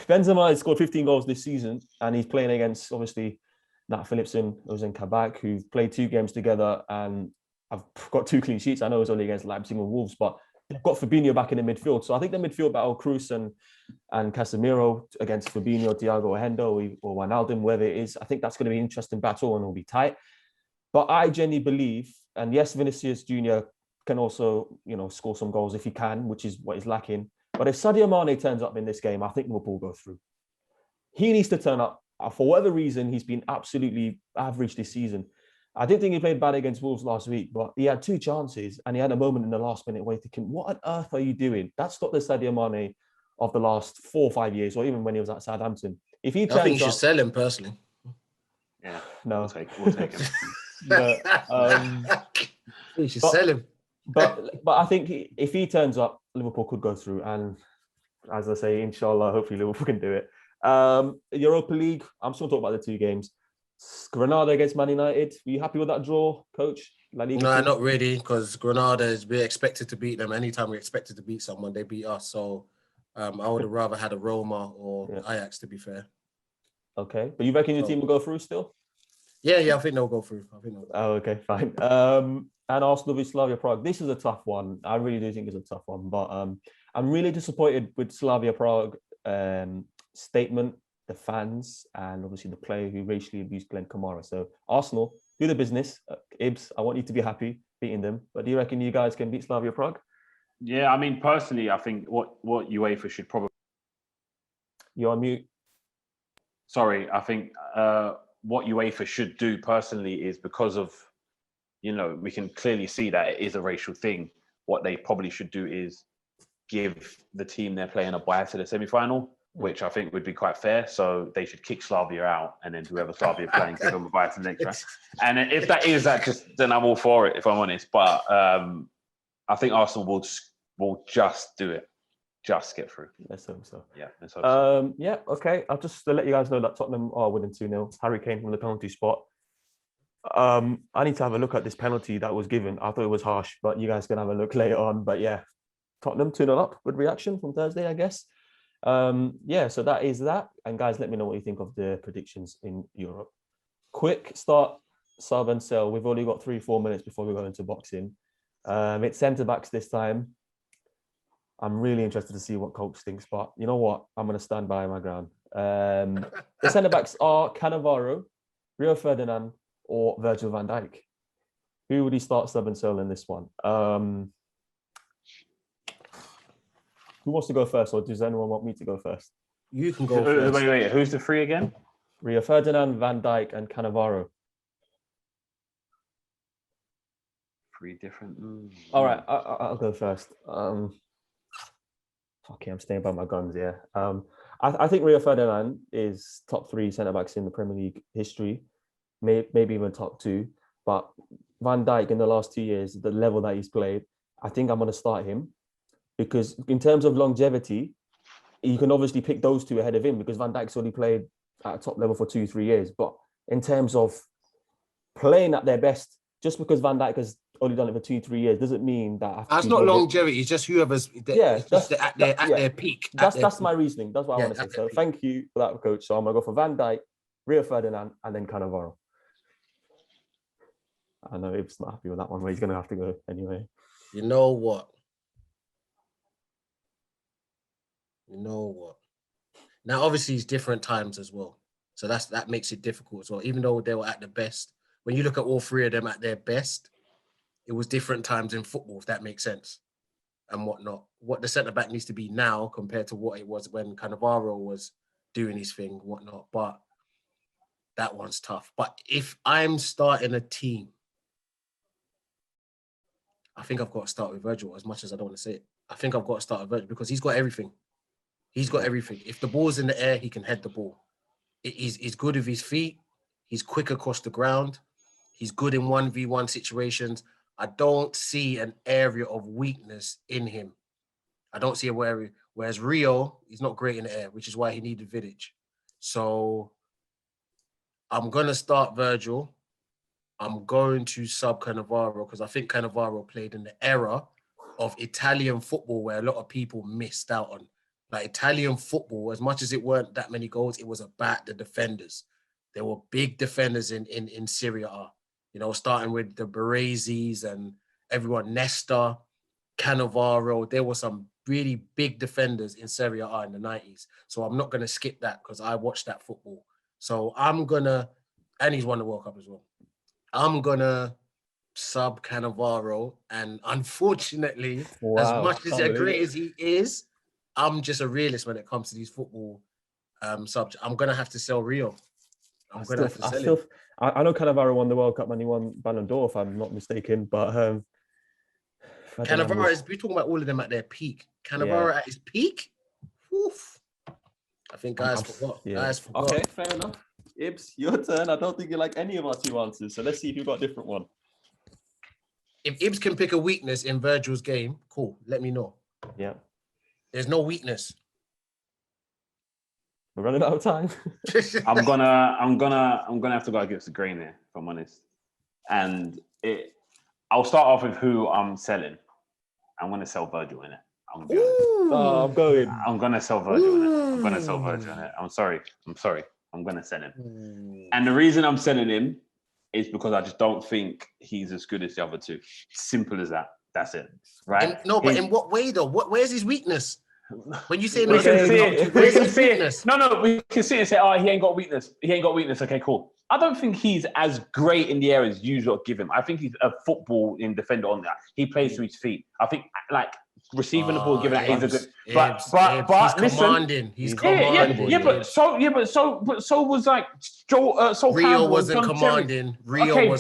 Benzema has scored 15 goals this season, and he's playing against, obviously, Nat Phillipson, Ozan Kabak, who've played 2 games together, and I've got 2 clean sheets. I know it's only against Leipzig and Wolves, but they've got Fabinho back in the midfield. So I think the midfield battle, Kroos and Casemiro against Fabinho, Thiago Hendo, or Wijnaldum, whether it is, I think that's going to be an interesting battle and it'll be tight. But I genuinely believe, and yes, Vinicius Jr. can also, score some goals if he can, which is what he's lacking. But if Sadio Mane turns up in this game, I think Liverpool go through. He needs to turn up. For whatever reason, he's been absolutely average this season. I didn't think he played bad against Wolves last week, but he had 2 chances and he had a moment in the last minute where you're thinking, what on earth are you doing? That's not the Sadio Mane of the last 4 or 5 years, or even when he was at Southampton. If he turns I think you should sell him personally. Yeah, no, we'll take him. You should sell him. But I think if he turns up, Liverpool could go through. And as I say, inshallah, hopefully Liverpool can do it. Europa League, I'm still talking about the 2 games. Granada against Man United. Were you happy with that draw, Coach? No, not really, because Granada we're expected to beat them. Anytime we're expected to beat someone, they beat us. So I would have rather had a Roma or Ajax, to be fair. Okay, but you reckon your team will go through still? Yeah, I think they'll go through. Oh, okay, fine. And Arsenal v Slavia Prague. This is a tough one. I really do think it's a tough one. But I'm really disappointed with Slavia Prague statement, the fans, and obviously the player who racially abused Glenn Kamara. So Arsenal, do the business. Ibs, I want you to be happy beating them. But do you reckon you guys can beat Slavia Prague? Yeah, I mean, personally, I think what UEFA should probably... You're on mute. Sorry, I think what UEFA should do personally is, because of, we can clearly see that it is a racial thing. What they probably should do is give the team they're playing a bye to the semi-final, which I think would be quite fair. So they should kick Slavia out, and then whoever Slavia playing, give them a bye to the next round. And if that is that, then I'm all for it, if I'm honest. But I think Arsenal will just do it. Just get through. Let's hope so. Yeah, let's hope so. Yeah, okay. I'll just let you guys know that Tottenham are winning 2-0. Harry Kane from the penalty spot. I need to have a look at this penalty that was given. I thought it was harsh, but you guys can have a look later on. But yeah, Tottenham 2-0 up. Good reaction from Thursday, I guess. So that is that. And guys, let me know what you think of the predictions in Europe. Quick start, sub and sell. We've only got 3-4 minutes before we go into boxing. It's centre-backs this time. I'm really interested to see what coach thinks, but you know what? I'm going to stand by my ground. The centre-backs are Cannavaro, Rio Ferdinand, or Virgil van Dijk. Who would he start sub and sell in this one? Who wants to go first, or does anyone want me to go first? You can go first. Wait. Who's the three again? Rio Ferdinand, Van Dijk, and Cannavaro. Three different. All right, I'll go first. Okay, I'm staying by my guns here. I think Rio Ferdinand is top 3 centre backs in the Premier League history, maybe even top 2. But Van Dijk in the last 2 years, the level that he's played, I think I'm going to start him because in terms of longevity, you can obviously pick those two ahead of him because Van Dijk's only played at a top level for 2-3 years. But in terms of playing at their best, just because Van Dijk has only done it for 2-3 years doesn't mean that that's not longevity. It's just whoever's at their peak. That's my reasoning. That's what I want to say. So thank you for that, coach. So I'm gonna go for Van Dijk, Rio Ferdinand, and then Cannavaro. I know Ib's not happy with that one, but he's gonna have to go anyway. You know what? Now, obviously, it's different times as well, so that makes it difficult as well. Even though they were at the best, when you look at all 3 of them at their best, it was different times in football, if that makes sense, and whatnot. What the centre-back needs to be now compared to what it was when Cannavaro was doing his thing, whatnot. But that one's tough. But if I'm starting a team, I think I've got to start with Virgil, as much as I don't want to say it. I think I've got to start with Virgil because he's got everything. He's got everything. If the ball's in the air, he can head the ball. He's good with his feet. He's quick across the ground. He's good in 1v1 situations. I don't see an area of weakness in him. I don't see a area. Whereas Rio, he's not great in the air, which is why he needed Vidic. So I'm going to start Virgil. I'm going to sub Cannavaro because I think Cannavaro played in the era of Italian football where a lot of people missed out on. Like Italian football, as much as it weren't that many goals, it was about the defenders. There were big defenders in Serie A. You know, starting with the Baresi's and everyone, Nesta, Cannavaro. There were some really big defenders in Serie A in the 90s. So I'm not going to skip that because I watched that football. So I'm going to, and he's won the World Cup as well. I'm going to sub Cannavaro. And unfortunately, as much as great as he is, I'm just a realist when it comes to these football subjects. I'm going to have to sell Rio. I'm going to have to sell him. I know Cannavaro won the World Cup and he won Ballon d'Or, if I'm not mistaken. But Cannavaro is, we're talking about all of them at their peak. Cannavaro at his peak? Oof. I think guys forgot. Yeah. Guys forgot. Okay, fair enough. Ibs, your turn. I don't think you like any of our 2 answers. So let's see if you've got a different one. If Ibs can pick a weakness in Virgil's game, cool. Let me know. Yeah. There's no weakness. We're running out of time. I'm gonna have to go against the grain here, if I'm honest. And I'll start off with who I'm selling. I'm gonna sell Virgil in it. I'm gonna sell Virgil in it. I'm sorry. I'm gonna sell him. And the reason I'm selling him is because I just don't think he's as good as the other 2. Simple as that. That's it. Right? But in what way though? Where's his weakness? When you say we can see it. No, we can see it and say, oh, he ain't got weakness. Okay, cool. I don't think he's as great in the air as you lot give him. I think he's a football defender on that. He plays to his feet. I think like receiving the ball, giving that he's a good. But he's listen, commanding. He's commanding. But so was like Sol Rio Campbell wasn't commanding. Rio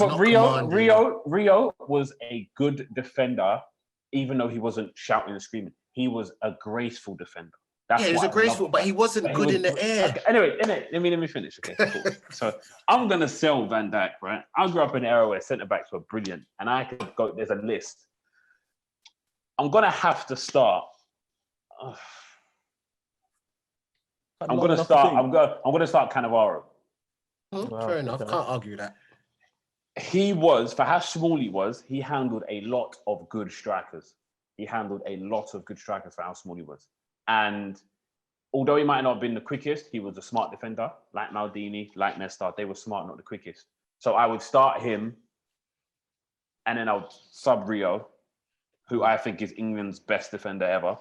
was a good defender, even though he wasn't shouting and screaming. He was a graceful defender. He was a graceful, but he wasn't good in the air. Okay, anyway, let me finish. Okay, cool. So I'm gonna sell Van Dijk, right? I grew up in an era where centre backs were brilliant, and I could go. There's a list. I'm gonna have to start. I'm gonna start Cannavaro. Fair enough. Can't argue that. He was, for how small he was, he handled a lot of good strikers. For how small he was. And although he might not have been the quickest, he was a smart defender, like Maldini, like Nesta. They were smart, not the quickest. So I would start him, and then I would sub Rio, who I think is England's best defender ever.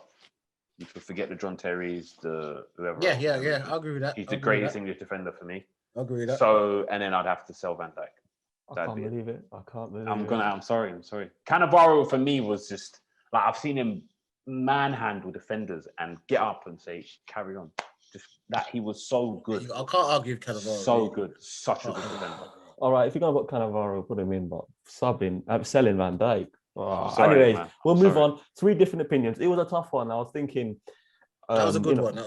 You could forget the John Terrys, the whoever. Yeah. I agree with that. He's the greatest English defender for me. I agree with that. So, and then I'd have to sell Van Dijk. I can't believe it. I'm sorry. Cannavaro for me was just like I've seen him manhandle defenders and get up and say, carry on. Just that he was so good. I can't argue with Cannavaro. So good. Such a good defender. All right, if you're going to put Cannavaro, put him in, but selling Van Dijk. Oh, Sorry, anyways, man. we'll move on. 3 different opinions. It was a tough one. I was thinking... that was a good one. I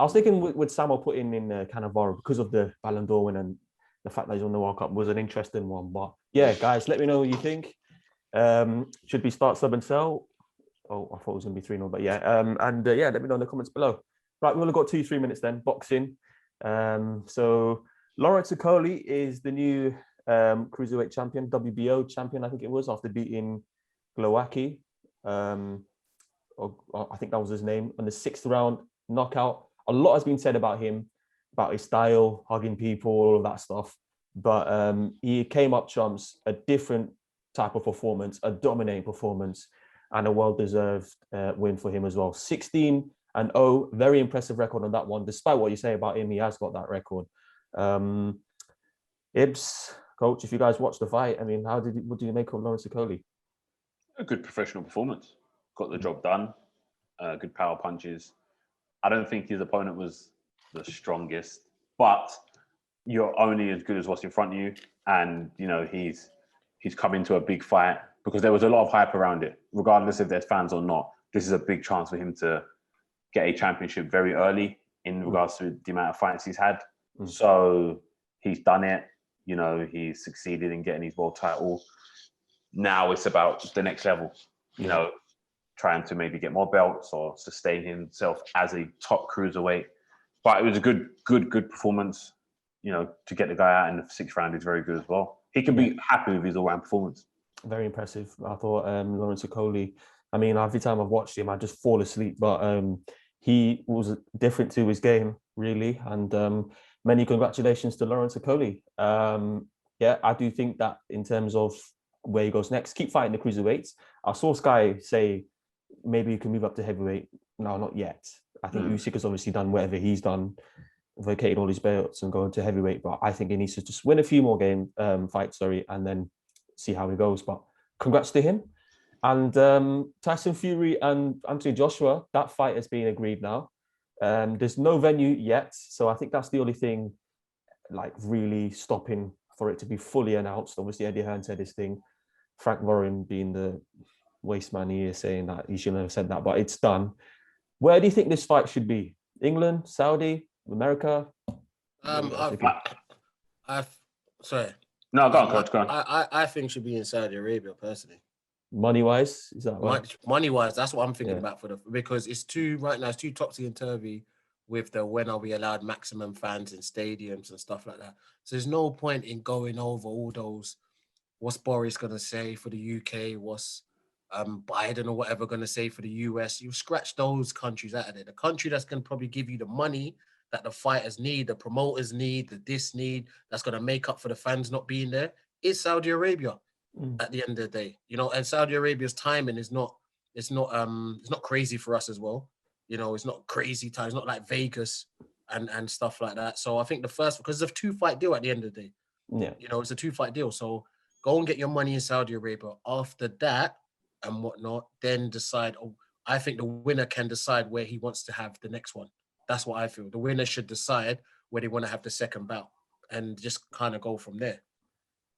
was thinking with Samuel putting in Cannavaro because of the Ballon d'Or win and the fact that he's on the World Cup was an interesting one. But yeah, guys, let me know what you think. Should we start sub and sell? Oh, I thought it was going to be 3-0, but yeah. Let me know in the comments below. Right, we've only got 2-3 minutes then. Boxing. So Lawrence Okoli is the new cruiserweight champion, WBO champion, I think it was, after beating Glowacki. I think that was his name, on the 6th round knockout. A lot has been said about him, about his style, hugging people, all of that stuff. But he came up trumps, a different type of performance, a dominating performance, and a well-deserved win for him as well. 16-0, very impressive record on that one. Despite what you say about him, he has got that record. Ibs, coach, if you guys watched the fight, I mean, what do you make of Lawrence Okoli? A good professional performance. Got the job done. Good power punches. I don't think his opponent was the strongest, but you're only as good as what's in front of you. And you know he's come into a big fight because there was a lot of hype around it. Regardless if there's fans or not, this is a big chance for him to get a championship very early in regards to the amount of fights he's had. So he's done it. You know, he's succeeded in getting his world title. Now it's about the next level. You know, trying to maybe get more belts or sustain himself as a top cruiserweight. But it was a good performance. You know, to get the guy out in the 6th round is very good as well. He can be happy with his all-round performance. Very impressive. I thought Lawrence Okoli, I mean, every time I've watched him, I just fall asleep. But he was different to his game, really. And many congratulations to Lawrence Okoli. I do think that in terms of where he goes next, keep fighting the cruiserweights. I saw Sky say maybe he can move up to heavyweight. No, not yet. I think Usyk has obviously done whatever he's done, vacated all his belts and going to heavyweight. But I think he needs to just win a few more fights, and then see how he goes. But congrats to him. And Tyson Fury and Anthony Joshua, that fight has been agreed now. There's no venue yet, so I think that's the only thing, like, really stopping for it to be fully announced. Obviously, Eddie Hearn said his thing. Frank Warren, being the waste man he is, saying that he shouldn't have said that, but it's done. Where do you think this fight should be? England, Saudi, America? Sorry. No, go on, coach. Go on. I think it should be in Saudi Arabia, personally. Money-wise, is that right? Money-wise, that's what I'm thinking about because it's too topsy-turvy with the when are we allowed maximum fans in stadiums and stuff like that. So there's no point in going over all those. What's Boris going to say for the UK? What's Biden or whatever going to say for the US? You scratch those countries out of there. The country that's going to probably give you the money that the fighters need, the promoters need, that's going to make up for the fans not being there, is Saudi Arabia. At the end of the day, you know, and Saudi Arabia's timing is not crazy for us as well. You know, it's not crazy time. It's not like Vegas and stuff like that. So I think the first, because it's a 2-fight deal at the end of the day. Yeah. You know, it's a 2-fight deal. So go and get your money in Saudi Arabia. After that and whatnot, then decide. Oh, I think the winner can decide where he wants to have the next one. That's what I feel. The winner should decide where they want to have the second bout and just kind of go from there.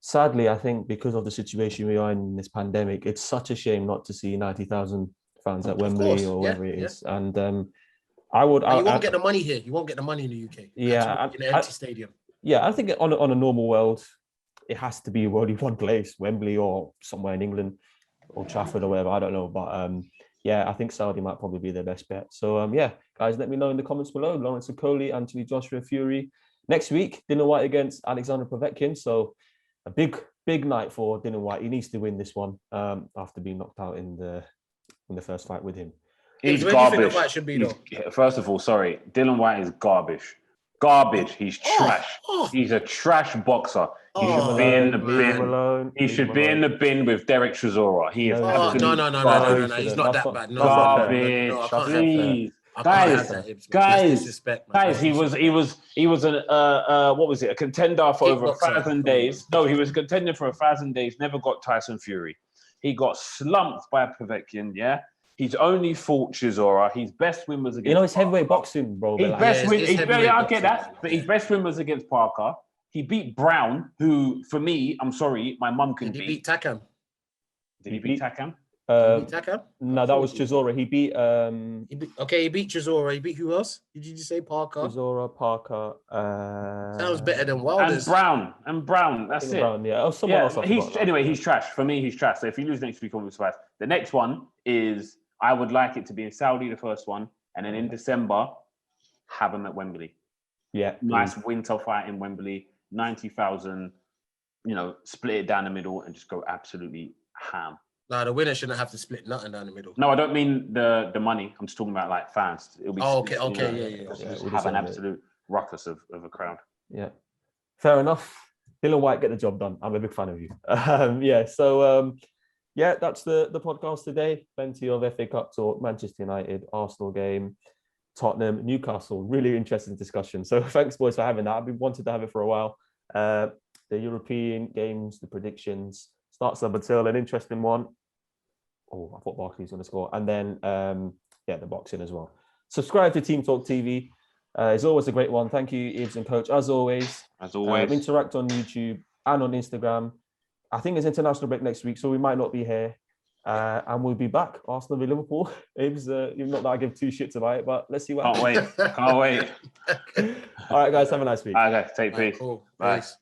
Sadly, I think because of the situation we are in this pandemic, it's such a shame not to see 90,000 fans at Wembley or wherever it is. And you won't get the money here. You won't get the money in the UK. Yeah, in an empty stadium. Yeah, I think on a normal world, it has to be only one place, Wembley or somewhere in England, or Trafford or whatever. I don't know, but I think Saudi might probably be their best bet. So guys, let me know in the comments below. Lawrence Okoli, Anthony Joshua, Fury. Next week, Dillian Whyte against Alexander Povetkin. So a big night for Dillian Whyte. He needs to win this one after being knocked out in the first fight with him. He's Where garbage. do you think the fight should be, though? First of all, sorry, Dillian Whyte is garbage. Garbage. He's trash. He's a trash boxer. He should Oh, be in the leave him bin. alone. He leave should him be alone. in the bin with Derek Chisora. He is No, Oh, absolute no. He's not That's that bad. No, that's not fair. garbage. no, I can't have that. Please, I can't have guys, that. Ibs, man. That's guys, disrespect, man. guys. That's He was what was it? A contender for over Kickboxer. 1,000 days. No, he was a contender for 1,000 days. Never got Tyson Fury. He got slumped by Povetkin. Yeah. His only fault, Chisora, his best win was against. You know, it's heavyweight Parker. boxing, bro. His But best win. it's I heavyweight get boxing, that, but his best win was against Parker. He beat Brown, who, for me, I'm sorry, my mum can Did he beat. beat Takam? Did he beat Takam? Did he beat Takam? No, that was Chisora. He beat He beat Chisora. He beat who else? Did you just say Parker? Chisora, Parker. Sounds better than And Wilder's. Brown. That's it. Brown, yeah. Oh, someone else. I forgot that. He's trash. For me, he's trash. So if you lose next week, I'll be surprised. The next one is, I would like it to be in Saudi, the first one, and then in December, have him at Wembley. Yeah. Nice winter fight in Wembley, 90,000. You know, split it down the middle and just go absolutely ham. No, the winner shouldn't have to split nothing down the middle. No, I don't mean the money. I'm just talking about like fans. It'll be Okay, yeah. We'll Have an decide absolute ruckus of a crowd. Yeah, fair enough. Dylan White, get the job done. I'm a big fan of you. That's the podcast today. Plenty of FA Cup talk, Manchester United, Arsenal game, Tottenham, Newcastle. Really interesting discussion. So thanks, boys, for having that. I've been wanted to have it for a while. The European games, the predictions, starts up until an interesting one. Oh, I thought Barkley's going to score. And then, the boxing as well. Subscribe to Team Talk TV. It's always a great one. Thank you, Ibs and Coach. As always. Interact on YouTube and on Instagram. I think it's international break next week, so we might not be here. And we'll be back. Arsenal v Liverpool. Ibs, not that I give two shits about it, but let's see what happens. Can't wait. All right, guys, have a nice week. Okay, take peace. Cool. Bye. Peace.